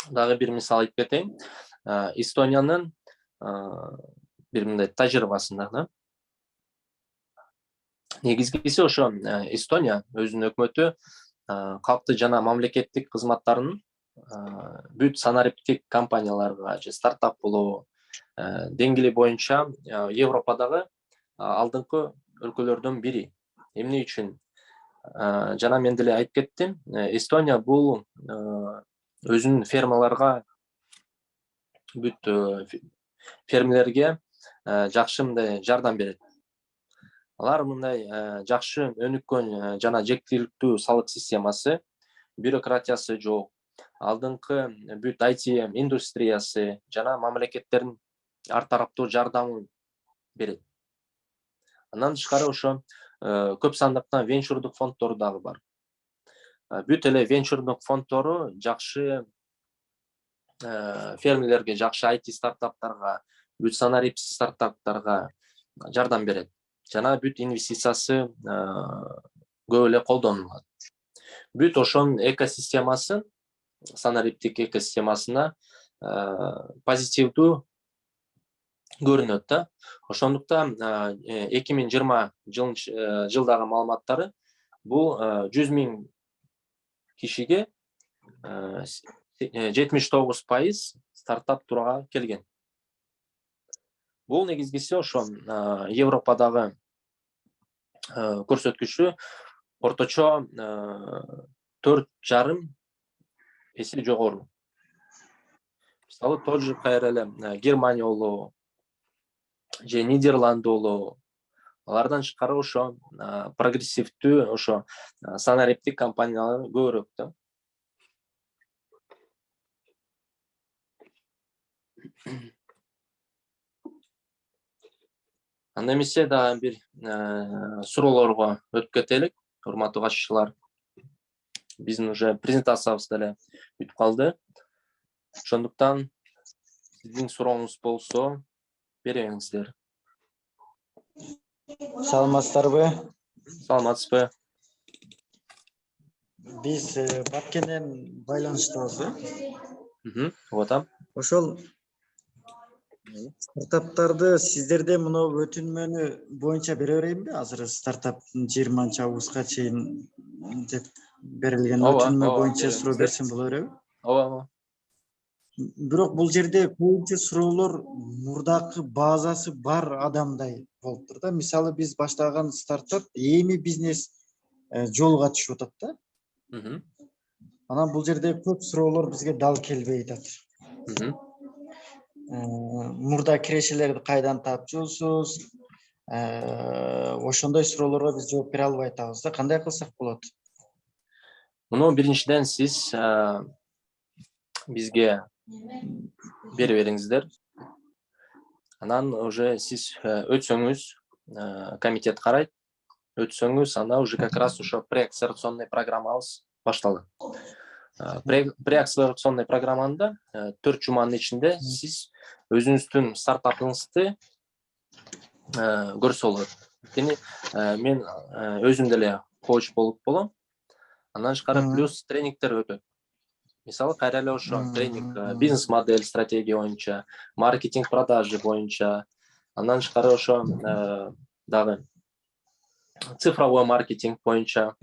Дагы бир мисал айтып кетейин. Эстониянын бир мындай тажрыйбасында да. Негизгиси ошо Эстония өзүнүн өкмөтү калктык жана мамлекеттик кызматтарын бүт санариптик компанияларга же стартап болобу деңгээли боюнча Европадагы алдыңкы өлкөлөрдүн бири. Эмне үчүн? Жана мен деле айтып кеттим. Эстония бул өзүнүн фермаларга бүт фермелерге жакшы мындай жардам берет. Алар мындай жакшы өнүккөн жана жектиликтүү салык системасы, бюрократиясы жок. Алдыңкы бүт IT индустриясы жана мамлекеттердин ар тараптуу жардамы берет. Андан тышкары ошо көп сандыктан венчурдук фонддор дагы бар. Бүт эле венчурдук фонддору жакшы фермелерге, жакшы IT стартаптарга, бүт санарип стартаптарга жардам берет. Жана бүт инвестициясы көп эле колдонулат. Бүт ошонун экосистемасы, санариптик экосистемасына позитивдүү көрүнөт да. Ошондуктан 2020 жылдагы маалыматтары бул 100 000 кишиге 79% стартап турага келген. Бул негизгиси ошо Европадагы көрсөткүчү орточо 4,5 эсе жогору. Мисалы, тот же кайра эле Германия болобу, же Нидерланд болобу. Алардан тышкары ошо прогрессивдүү ошо санариптик компаниялар көбүрөөк да. Анда эмесе дагы бир суроолорго өтүп кетелик, урматтуу катышуучулар. Биздин уже презентациябыз деле бүтүп калды. Ошондуктан сиздин сурооңуз болсо бериңиздер. Саламатсыздарбы? Саламатсызбы? Биз Баткенден байланыштабызбы? Отам. Ошол стартаптарды сиздерде мына өтүнмөнү боюнча бере берейинби? Азыр стартаптын 20 августка чейин деп берилген өтүнмө боюнча суроо берсем боло береби? Ооба. Бирок бул жерде көбүнчө суроолор мурдакы базасы бар адамдай болуптур да. Мисалы биз баштаган стартап эми бизнес жолуга түшүп атат да. Анан бул жерде көп суроолор бизге дал келбей атат. Мурда кирешелерди кайдан таап жүрсүз? Ошондой суроолорго биз жооп бере албай атабыз да. Кандай кылсак болот? Муну биринчиден сиз бизге бере бериңиздер. Анан уже сиз өтсөңүз, комитет карайт. Өтсөңүз, анда уже как раз ошо преакселерационный программабыз башталат. Преакселерационный программанда 4 жуманын ичинде сиз өзүңүздүн стартапыңызды көрсө болот. Мен өзүм деле коуч болуп болом. Андан тышкары плюс тренингтер өтөт. Мисалы кайра эле ошо тренинг бизнес модель, стратегия боюнча, маркетинг, продажи боюнча. Андан тышкары ошо дагы цифровой маркетинг боюнча.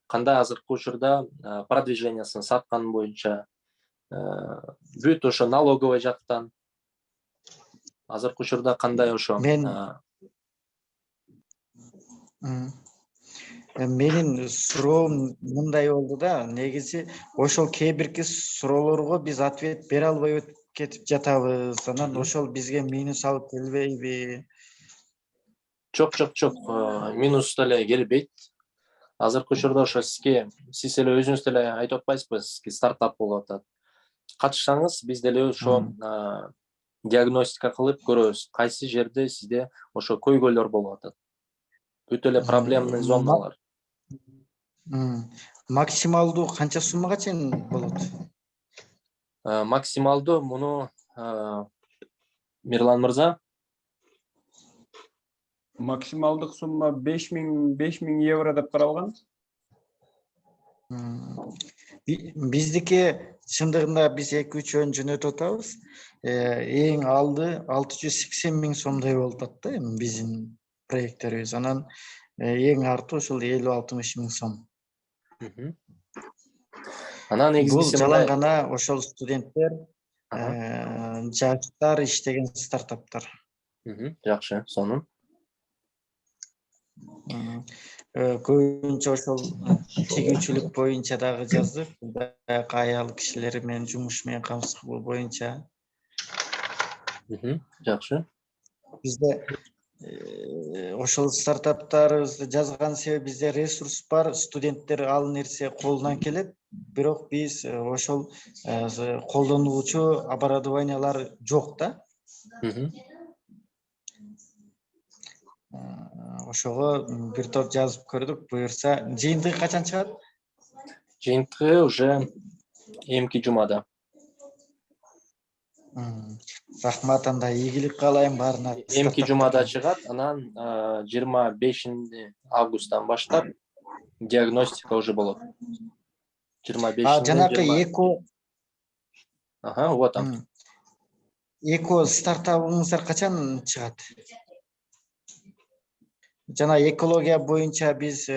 Кандай азыркы учурда продвижениясын саткан боюнча. Бүт ошо налоговый жактан. Азыркы учурда кандай ошо менин суроом мындай болду да, негизи ошол кээ бирки суроолорго биз ответ бере албай өтүп кетип жатабыз. Анан ошол бизге минус алып келбейби? Жок, минус деле келбейт. Азыркы учурда ошо сиз эле өзүңүз деле айтып атпайсызбы, сизге стартап болуп атат. Катышсаңыз, биз деле ошо диагностика кылып көрөбүз, кайсы жерде сизде ошо көйгөйлөр болуп атат. Бүт эле проблемный зоналар. Максималдуу канча суммага чейин болот? Максималдуу муну Мирлан мырза, Максималдык сумма 5000 евро деп каралган. Биздики чындыгында биз 2-3 жөн жөнөтүп атабыз. Эң алды 680 000 сомдой болуп атат да эми биздин проекттерибиз. Анан эң арты ошол 50-60 000 сом. Анан Бул негизгиси жалаң гана ошол студенттер, жаштар иштеген стартаптар. Жакшы, сонун. Көбүнчө ошол тигүүчүлүк боюнча дагы жаздык. Баягы аял кишилер менен жумуш менен камсыз кылуу боюнча. Жакшы. Бизде ошол стартаптарыбызды жазган себеби бизде ресурс бар, студенттер ал нерсе колунан келет, бирок биз ошол колдонуучу оборудованиялар жок да. Ошого бир топ жазып көрдүк, буюрса. Жыйынтыгы качан чыгат? Жыйынтыгы уже эмки жумада. Рахмат, анда ийгилик каалайм баарына. Эмки жумада чыгат, анан 25 августтан баштап диагностика уже болот. 25. Жанакы эко. Вот он. Эко стартабыңыздар качан чыгат? Жана экология боюнча биз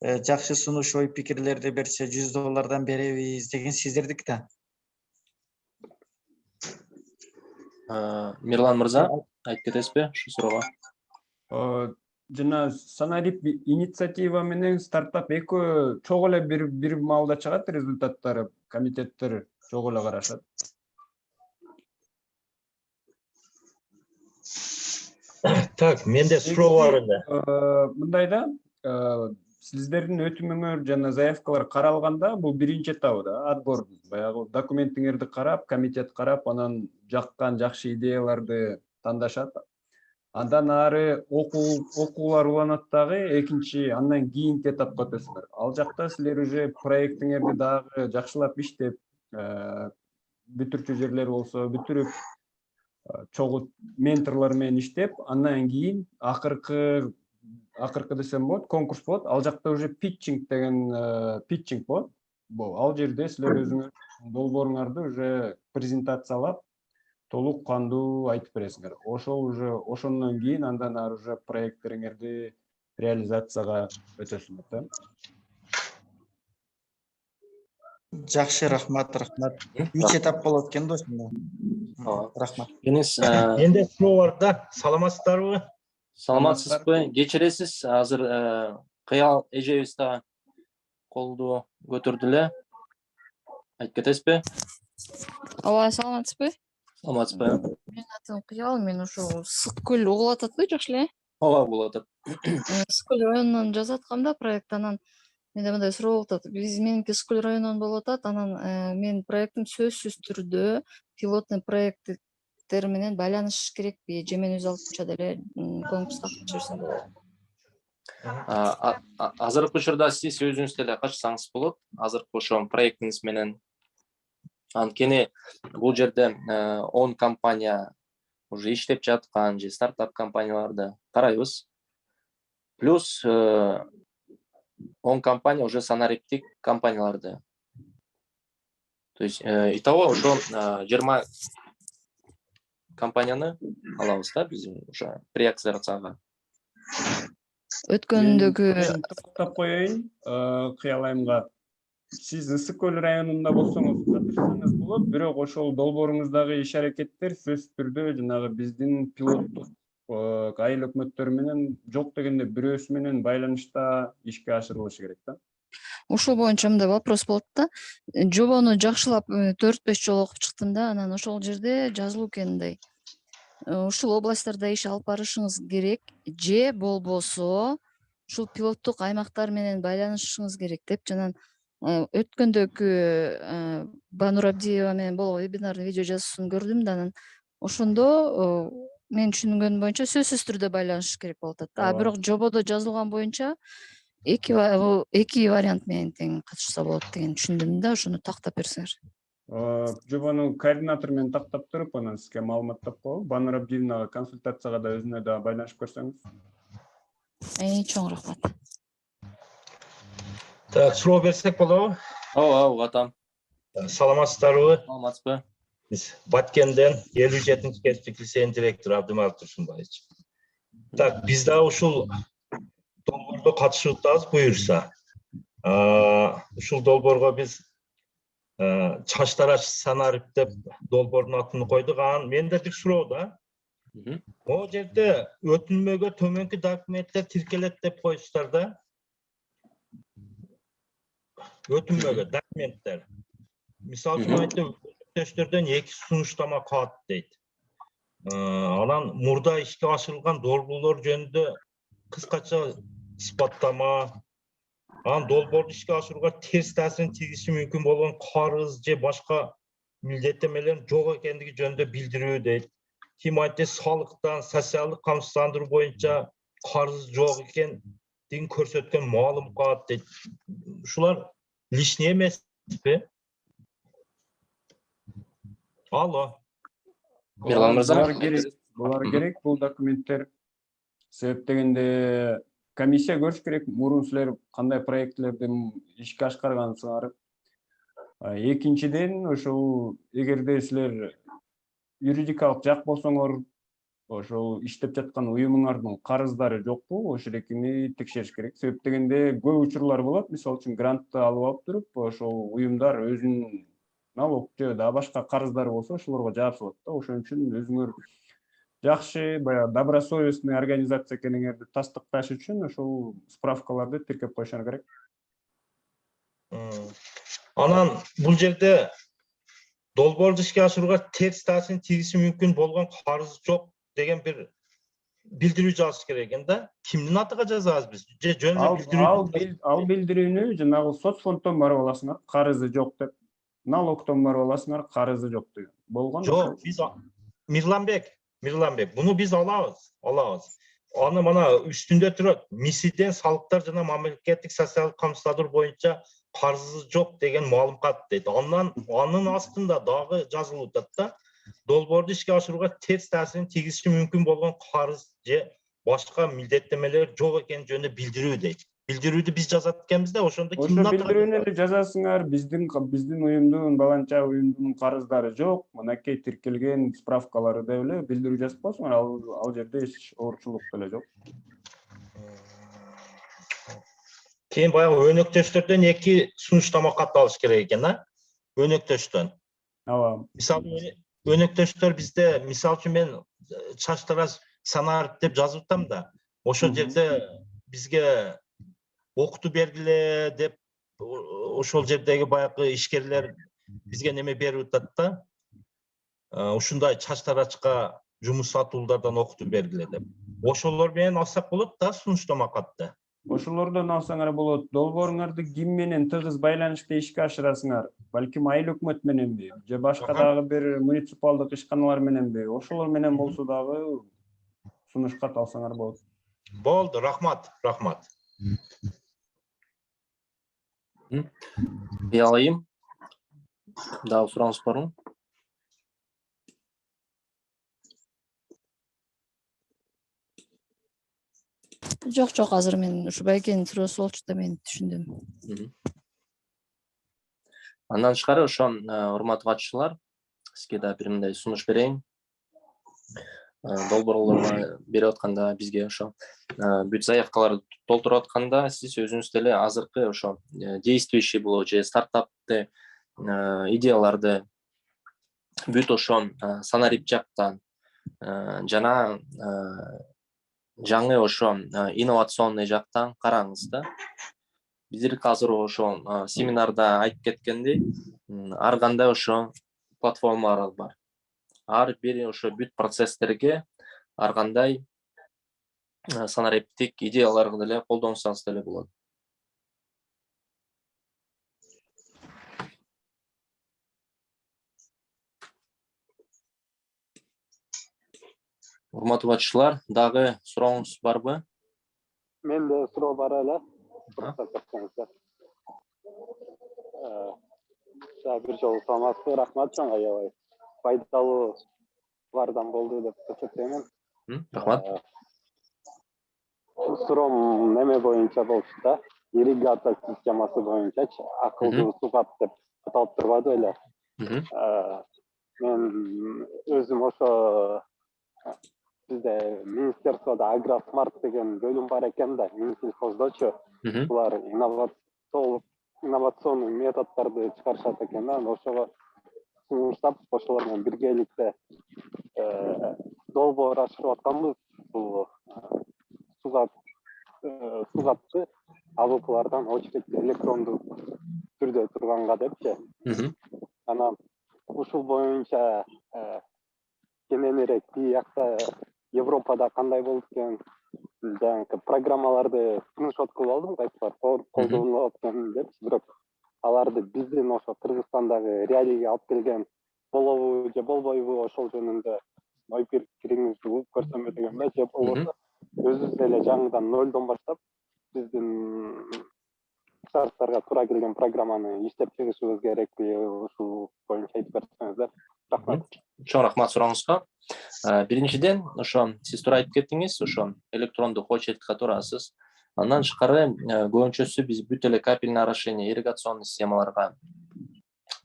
жакшы сунуш ой пикирлерди берсе $100 беребиз деген сиздердики да. Мирлан мырза, айтып кетесизби ушу суроого? Жана Санарип инициатива менен стартап экөө чогуу эле бир маалда чыгат результаттары, комитеттер чогуу эле карашат. Так, менде суроо бар эле. Мындай да, сиздердин өтүмүңөр жана заявкалар каралганда, бул биринчи этабы да, отбор. Баягы документиңерди карап, комитет карап, анан жаккан жакшы идеяларды тандашат. Андан ары окуулар уланат дагы экинчи, андан кийинки этапка өтөсүңөр. Ал жакта силер уже проектиңерди дагы жакшылап иштеп, бүтүрчү жерлер болсо бүтүрүп, чогуу менторлор менен иштеп, андан кийин акыркы десем болот, конкурс болот. Ал жакта уже питчинг болот. Ал жерде силер өзүңөр долбооруңарды уже презентациялап, толук кандуу айтып бересиңер. Ошол уже ошондон кийин андан ары уже проекттериңерди реализацияга өтөсүңөр да. Жакшы, рахмат. 3 этап болот экен да ошондо. Рахмат. Менде суроо бар да. Саламатсыздарбы? Саламатсызбы? Кечиресиз, азыр Кыял эжебиз да колду көтөрдү эле. Айтып кетесизби? Ооба, саламатсызбы? Саламатсызбы? Менин атым Кыял, мен ошо Ысык көл болуп ататпы, жакшы эле? Ооба, болуп атат. Ысык көл районунан жазып аткам да проект, анан менде мындай суроо болуп атат. Меники Ысык көл районунан болуп атат, анан менин проектим сөзсүз түрдө пилотный проекттер менен байланышыш керекпи, же мен өз алдымча деле конкурска катышсам болобу? Азыркы учурда сиз өзүңүз деле катышсаңыз болот. Азыркы ошо проектиңиз менен. Анткени бул жерде 10 компания уже иштеп жаткан же стартап компанияларды карайбыз. Плюс 10 компания уже санариптик компанияларды. То есть итого ошо 20 компанияны алабыз да биз уже преакселерацияга. Өткөндөгү Мен токтоп коеюн, кыялайымга. Сиз Ысык көл районунда болсоңуз катышсаңыз болот, бирок ошол долбооруңуздагы иш аракеттер сөзсүз түрдө жанагы биздин пилоттук айыл өкмөттөр менен жок дегенде бирөөсү менен байланышта ишке ашырылышы керек да. ушул боюнча мындай вопрос болот да. Жобону жакшылап 4-5 жолу окуп чыктым да, анан ошол жерде жазылуу экендей. Ушул областтарда иш алып барышыңыз керек же болбосо ушул пилоттук аймактар менен байланышышыңыз керек деп жана өткөндөгү Банур Абдиева менен болгон вебинардын видео жазуусун көрдүм да, анан ошондо мен түшүнгөнүм боюнча сөзсүз түрдө байланышыш керек болуп атат да. А бирок жободо жазылган боюнча эки вариант менен тең катышса болот деген түшүндүм да, ошону тактап берсеңер. Жобонун координатору менен тактап туруп, анан сизге маалыматтап коебу. Банур Абдиевнага консультацияга да өзүнө да байланышып көрсөңүз. Чоң рахмат. Так, суроо берсек болобу? Ооба, атам. Саламатсыздарбы? Саламатсызбы? Биз Баткенден 57-нчи кесиптик лицейдин директору Абдымалик Турсунбаевич. Так, биз да ушул долбоордо катышып атабыз, буюрса. Ушул долбоорго биз Чаш Тараш Санарип деп долбоордун атын койдук. Анан менде бир суроо да. Могу жерде өтүнмөгө төмөнкү документтер тиркелет деп коюштар да. Өтүнмөгө документтер. Мисалы үчүн айтып, өтүнүштөрдөн 2 сунуштама калат дейт. Анан мурда ишке ашырылган долбоорлор жөнүндө кыскача сыпаттама, анан долбоорду ишке ашырууга терс таасирин тийгизиши мүмкүн болгон карыз же башка милдеттенмелердин жок экендиги жөнүндө билдирүү дейт. Ким айтты салыктан, социалдык камсыздандыруу боюнча карыз жок экендигин көрсөткөн маалым калат дейт. Ушулар лишний эмеспи? Алло. Мирлан мырза. Булар керек бул документтер. Себеп дегенде комиссия көрүш керек, мурун силер кандай проектлерди ишке ашкаргансыңар. Экинчиден, ошол эгерде силер юридикалык жак болсоңор, ошол иштеп жаткан уюмуңардын карыздары жокпу, ошол экени текшериш керек. Себеп дегенде көп учурлар болот. Мисалы үчүн грантты алып алып туруп, ошол уюмдар өзүнүн налог же да башка карыздары болсо, ошолорго жаап салат да. Ошон үчүн өзүңөр жакшы, баягы добросовестный организация экениңерди тастыкташ үчүн ошол справкаларды тиркеп коюшуңар керек. Анан бул жерде долбоорду ишке ашырууга терс таасирин тийгизиши мүмкүн болгон карыз жок деген бир билдирүү жазыш керек экен да. Кимдин атыга жазабыз биз? Же жөн эле билдирүү? Ал билдирүүнү жанагы соцфонддон барып аласыңар, карызы жок деп. Налогтон барып аласыңар, карызы жок деген. Болгон. Жок, биз Мирланбек, буну биз алабыз. Аны мана үстүндө турат. МИСИден салыктар жана мамлекеттик социалдык камсыздандыруу боюнча карызы жок деген маалымат дейт. Анын астында дагы жазылып атат да. Долбоорду ишке ашырууга терс таасирин тийгизиши мүмкүн болгон карыз же башка милдеттенмелер жок экени жөнүндө билдирүү дейт. Билдирүүдү биз жазат экенбиз да, ошондо кимдин атына? Ошо билдирүүнү эле жазасыңар. Биздин уюмдун, баланча уюмдун карыздары жок, мынакей тиркелген справкалары деп эле билдирүү жазып коесуңар. Ал жерде эч оорчулук деле жок. Кийин баягы өнөктөштөрдөн 2 сунуштама кат алыш керек экен, а? Өнөктөштөн. Ооба. Мисалы өнөктөштөр бизде, мисалы үчүн мен Чаш Тараш Санарип деп жазып атам да. Ошол жерде бизге окутуу бергиле деп ошол жердеги баягы ишкерлер бизге неме берип атат да. Ушундай Чаш Тарачка жумуш сатуулардан окутуу бергиле деп. Ошолор менен алсак болот да сунуштама катты. Ошолордон алсаңар болот. Долбооруңарды ким менен тыгыз байланышта ишке ашырасыңар? Балким айыл өкмөт мененби, же башка дагы бир муниципалдык ишканалар мененби? Ошолор менен болсо дагы сунуш кат алсаңар болот. Болду, рахмат. Алайым. Дагы сурооңуз барбы? Жок, азыр мен ушу байкенин суроосу болчу да мен түшүндүм. Андан тышкары ошо урматтуу катышуучулар, сизге да бир мындай сунуш берейин. Долбоорлорго берип атканда бизге ошо бүт заявкаларды толтуруп атканда сиз өзүңүз деле азыркы ошо действующий болобу же стартапты идеяларды бүт ошо санарип жактан жана жаңы ошо инновационный жактан караңыз да. Биздерки азыр ошо семинарда айтып кеткендей, ар кандай ошо платформалар бар. Ар бир ошо бүт процесстерге ар кандай санариптик идеяларды деле колдонсаңыз деле болот. Урматтуу катышуучулар, дагы сурооңуз барбы? Менде суроо бар эле. Бир жолу саламатсызбы, рахмат чоң аябай. Пайдалууардан болду деп эсептеймин. Рахмат. Суроом неме боюнча болчу да, ирригация системасы боюнчачы, акылдуу сугат деп аталып турбады беле. Мен өзүм ошо бизде министерствода Агросмарт деген бөлүм бар экен да, Минсельхоздочу. Булар инновационный методдорду чыгарышат экен да, ошого сунуштап, ошолор менен биргеликте долбоор ашырып атканбыз. Бул сугатты АВКлардан очередь электрондуу түрдө турганга депчи. Анан ушул боюнча кененирээк биякта Европада кандай болуп экен, жаңы программаларды скриншот кылып алдым, кайсылар колдонулуп атканын депчи, бирок аларды биздин ошо Кыргызстандагы реалийге алып келген болобу же болбойбу, ошол жөнүндө ой пикириңизди угуп көрсөм деген эле, же болбосо өзүбүз эле жаңыдан нолдон баштап биздин шарттарга туура келген программаны иштеп чыгышыбыз керекпи, ушул боюнча айтып берсеңиздер. Рахмат. Чоң рахмат сурооңузга. Биринчиден, ошо сиз туура айтып кеттиңиз, ошо электрондук очередке турасыз. Андан тышкары көбүнчөсү биз бүт эле капельное орошение, ирригационный системаларга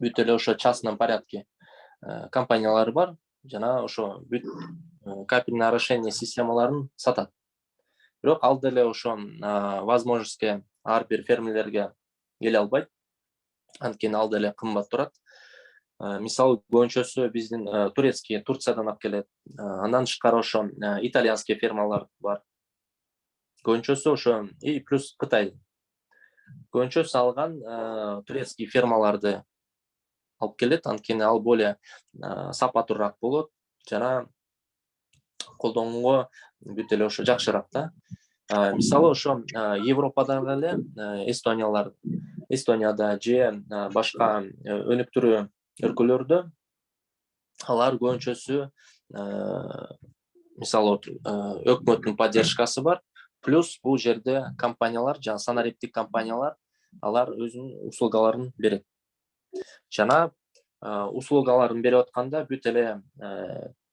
бүт эле ошо частном порядке компаниялар бар, жана ошо бүт капельное орошение системаларын сатат. Бирок ал деле ошо возможностьке ар бир фермерлерге келе албайт. Анткени ал деле кымбат турат. Мисалы көбүнчөсү биздин Турциядан алып келет. Андан тышкары ошо итальянский фермалар бар. Көбүнчөсү ошо и плюс Кытай. Көбүнчөсү алган турецкий фермаларды алып келет, анткени ал более сапаттуураак болот жана колдонууга бүт эле ошо жакшыраак да. Мисалы ошо Европадагы эле Эстонияда же башка өнүктүрүү өлкөлөрдө алар көбүнчөсү мисалы өкмөттүн поддержкасы бар. Плюс бул жерде компаниялар, жана санариптик компаниялар, алар өзүнүн услугаларын берет. Жана услугаларын берип атканда бүт эле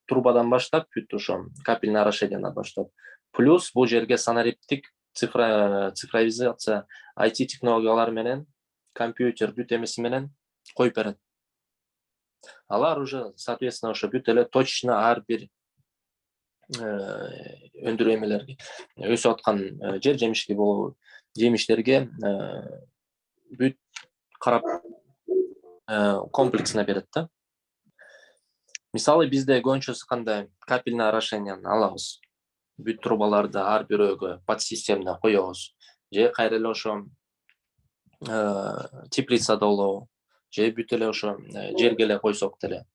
трубадан баштап, бүт ошо капельное орошениеден баштап. Плюс бул жерге санариптик цифровизация, IT технологиялар менен, компьютер бүт эмеси менен коюп берет. Алар уже, соответственно, ошо бүт эле точно ар бир өндүрүү эмелерге, өсүп аткан жер жемишки болобу, жемиштерге бүт карап комплексно берет да. Мисалы бизде көбүнчөсү кандай капельное орошениени алабыз. Бүт трубаларды ар бирөөгө подсистемно коебуз. Же кайра эле ошо теплицада болобу, же бүт эле ошо жерге эле койсок деле.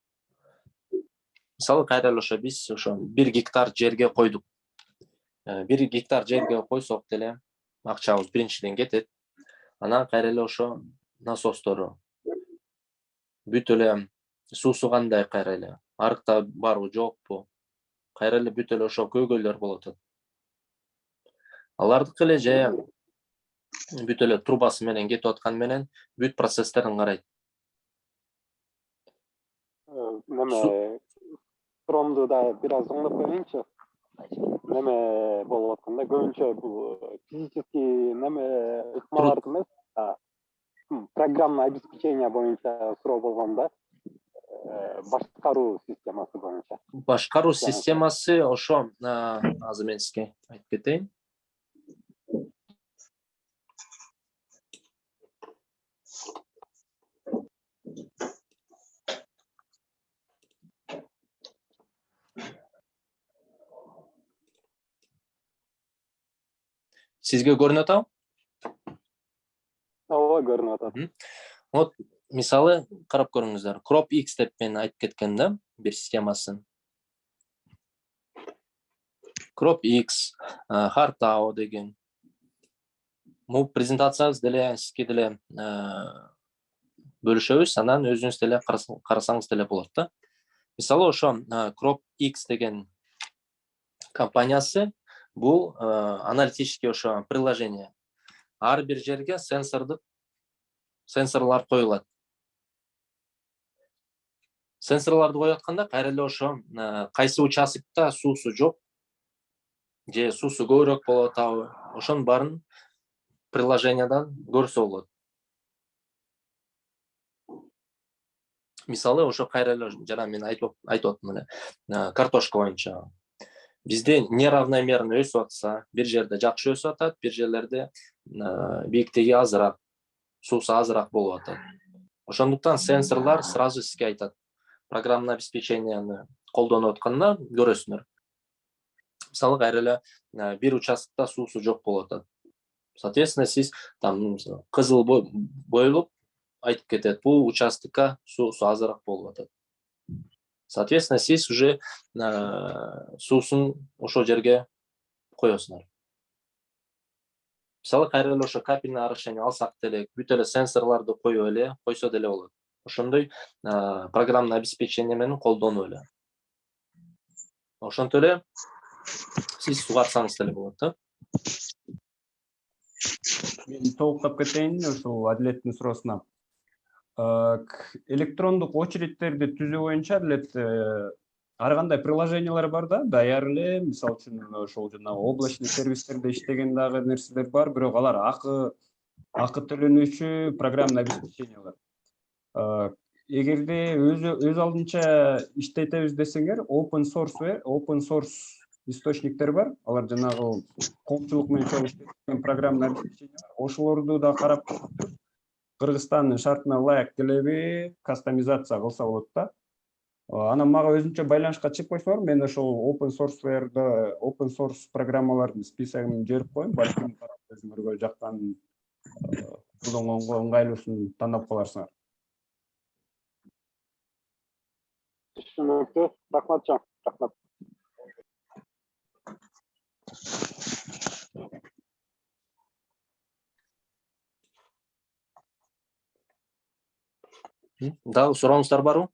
Мисалы кайра эле ошо биз ошо 1 гектар жерге койдук. 1 гектар жерге койсок деле акчабыз биринчиден кетет. Анан кайра эле ошо насостору, бүт эле суусу кандай кайра эле, арыкта барбы жокпу, кайра эле бүт эле ошо көйгөйлөр болот. Алардыкы эле же бүт эле трубасы менен кетип аткан менен бүт процесстерин карайт. Неме суроомду да бир аз оңдоп коеюнчу. неме болуп атканда көбүнчө бул физический неме ыкмаларды эмес, программный обеспечение боюнча суроо болгондо башкаруу системасы боюнча. Башкаруу системасы ошо азыр мен сизге айтып кетейин. Сизге көрүнүп атабы? Ооба, көрүнүп атат. Вот мисалы карап көрүңүздөр. Crop X деп мен айтып кеткен да, бир системасын. Crop X, Hartao деген. Бул презентациябыз деле сизге деле бөлүшөбүз, анан өзүңүз деле карасаңыз деле болот да. Мисалы ошо Crop X деген компаниясы бул аналитический ошо приложение. Ар бир жерге сенсорлар коюлат. Сенсорларды коюп атканда кайра эле ошо кайсы участкта суусу жок же суусу көбүрөөк болуп атабы, ошонун баарын приложениядан көрсө болот. Мисалы ошо кайра эле жана мен айтып аттым эле, картошка боюнча. Бизде неравномерно өсүп атса, бир жерде жакшы өсүп атат, бир жерлерде бийиктиги азыраак, суусу азыраак болуп атат. Ошондуктан сенсорлар сразу сизге айтат. Программный обеспеченияны колдонуп атканда көрөсүңөр. Мисалы кайра эле бир участкта суусу жок болуп атат. Соответственно, сиз там кызыл боюлуп айтып кетет, бул участкка суусу азыраак болуп атат. Соответственно, сиз уже суусун ошол жерге коесуңар. Мисалы кайра эле ошо капельное орошение алсак деле, бүт эле сенсорларды коюп эле, койсо деле болот. Ошондой программный обеспечение менен колдонуп эле. Ошонтип эле сиз сугарсаңыз деле болот да. Мен толуктап кетейин ушул Адилеттин суроосуна. Электрондук очередтерди түзүү боюнча Адилет ар кандай приложениялар бар да, даяр эле, мисалы үчүн ошол жанагы облачный сервистерде иштеген дагы нерселер бар, бирок алар акы төлөнүүчү программный обеспечениялар. Эгерде өз алдынча иштетебиз десеңер, open source источниктер бар. Алар жанагы коопчулук менен чогуу иштеткен программный обеспечениялар. Ошолорду да карап туруп, Кыргызстандын шартына ылайык делеби кастомизация кылса болот да. Анан мага өзүнчө байланышка чыгып койсоңор, мен ошол open source программалардын списогун жиберип коеюн, балким өзүңөргө жаккан колдонгонго ыңгайлуусун тандап каларсыңар. Түшүнүктүү. Рахмат жан. Рахмат. Дагы сурооңуздар барбы?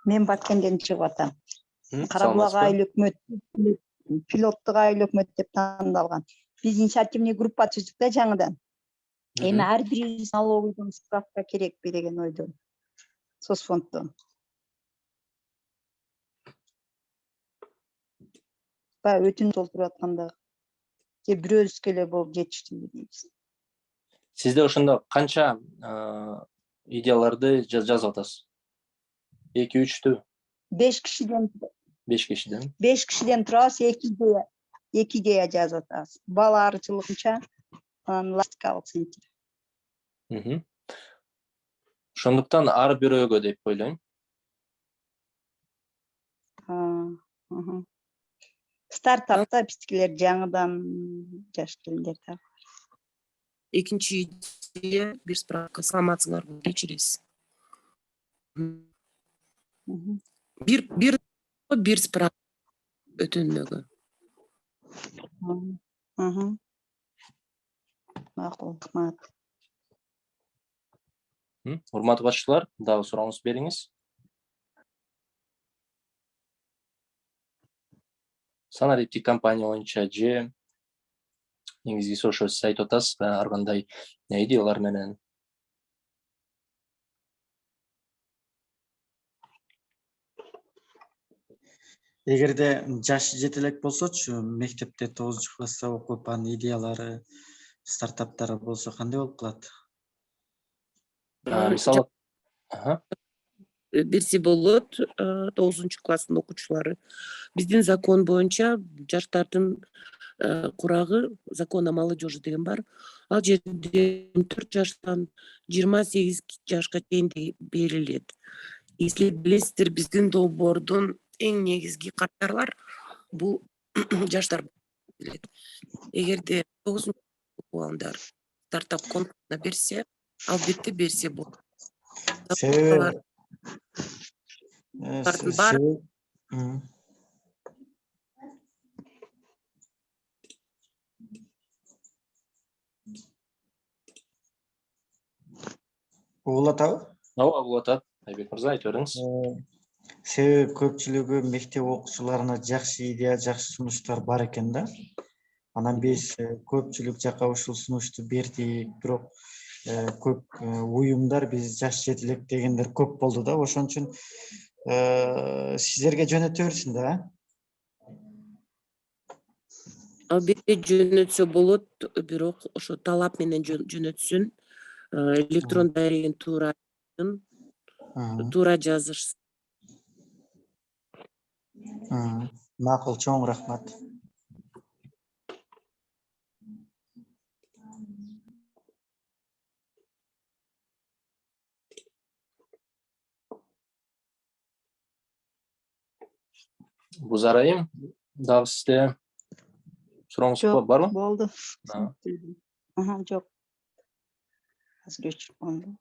Мен Баткенден чыгып атам. Карабулак айыл өкмөт, пилоттук айыл өкмөт деп тандалган. Биз инициативный группа түздүк да жаңыдан. Эми ар бирибиз налоговойдон справка керекпи деген ойдон. Соцфонддон. Өтүн толтуруп атканда бирөөбүзгө эле болуп жетиштүү дейбиз. Сизде ошондо канча идеяларды жазып атасыз? 2-3түү? 5 кишиден. 5 кишиден. 5 кишиден турабыз, 2 идея жазып атабыз. Бала арчылыгынча, ластикалык сентип. Ошондуктан ар бирөөгө деп ойлойм. Стартапта биздикилер жаңыдан жаш келиндер да. Экинчи идея бир справка саламатсыңарбы, кечиресиз. Бир справка өтүнмөгө. Макул, рахмат. Урматтуу башчылар, дагы сурооңуз бериңиз. Санариптик компания боюнча же негизгиси ошо сиз айтып атасыз, ар кандай идеялар менен. Эгерде жашы жете элек болсочу, мектепте 9-класста окуп, анын идеялары, стартаптары болсо кандай болуп калат? Мисалы, берсе болот, 9-класстын окуучулары. Биздин закон боюнча жаштардын курагы, закон о молодежи деген бар. Ал жерде 14 жаштан 28 жашка чейин берилет. Если билесиздер, биздин долбоордун эң негизги катарлар бул жаштар. Эгерде 9 окугандар стартап конкурсуна берсе, албетте берсе болот. Себеби угулуп атабы? ооба, угулуп атат. Айбек мырза, айтып бериңиз. Себеби көпчүлүгү мектеп окуучуларына жакшы идея, жакшы сунуштар бар экен да. Анан биз көпчүлүк жака ушул сунушту бердик, бирок көп уюмдар биз жаш жетелек дегендер көп болду да. Ошон үчүн сиздерге жөнөтө берсин да. Албетте жөнөтсө болот, бирок ошо талап менен жөнөтсүн. Электрон дарегин туура жазышсын. Макул, чоң рахмат. Бузар айым, дагы сизде сурооңуз барбы? Болду. Жок. Азыр өчүрүп коюм.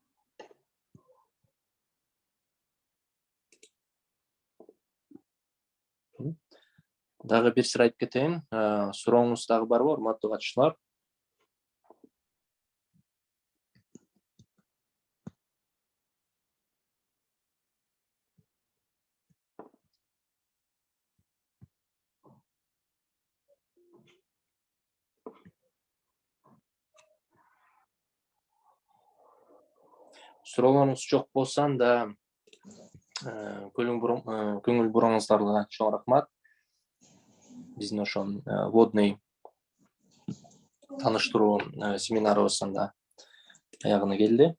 Дагы бир сыр айтып кетейин. Сурооңуз дагы барбы, урматтуу катышуулар? Суроолоруңуз жок болсо анда көңүл буруңуздарга чоң рахмат. Биздин ошо водный тааныштыруу семинарыбыз анда аягына келди.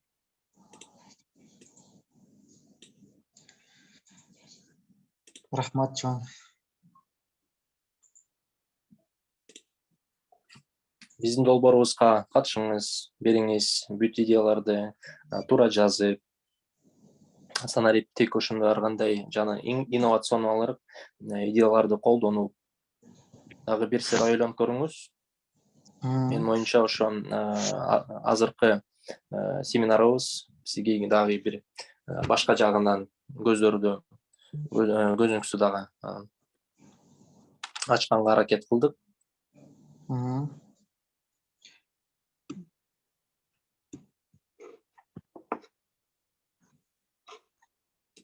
Рахмат чоң. Биздин долбоорубузга катышыңыз, бериңиз, бүт идеяларды туура жазып, санариптик ошондой ар кандай жана инновациондуу алып идеяларды колдонуп, дагы бир сыр ойлонуп көрүңүз. Менин оюмча ошо азыркы семинарыбыз сизге дагы бир башка жагынан көзүңүздү дагы ачканга аракет кылдык.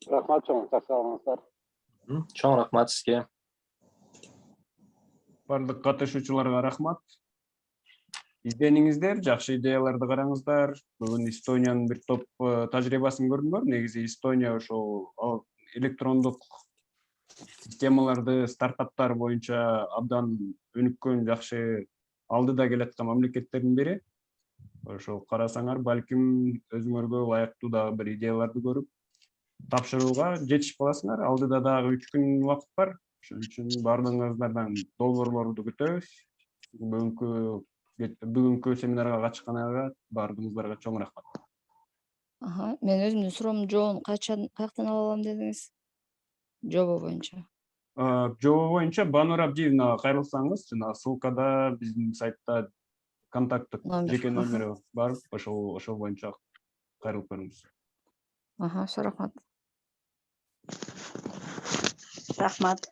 Рахмат чоң, сак саламатсыздар. Чоң рахмат сизге. Бардык катышуучуларга рахмат. Издениңиздер, жакшы идеяларды караңыздар. Бүгүн Эстониянын бир топ тажрыйбасын көрдүңөр. Негизи Эстония ошол электрондук системаларды стартаптар боюнча абдан өнүккөн, жакшы алдыда келаткан мамлекеттердин бири. Ошол карасаңар, балким өзүңөргө ылайыктуу дагы бир идеяларды көрүп, тапшырууга жетишип каласыңар. Алдыда дагы 3 күн убакыт бар. Ошон үчүн баардыгыңыздардан долбоорлорду күтөбүз. Бүгүнкү семинарга катышканга баардыгыңыздарга чоң рахмат. Мен өзүмдүн суроомдун жообун каяктан ала алам дедиңиз? Жобо боюнча. Жобо боюнча Банур Абдиевна кайрылсаңыз, жана ссылкада биздин сайтта контакттык жеке номери бар. Ошол боюнча кайрылып көрүңүз. Все, рахмат. Рахмат.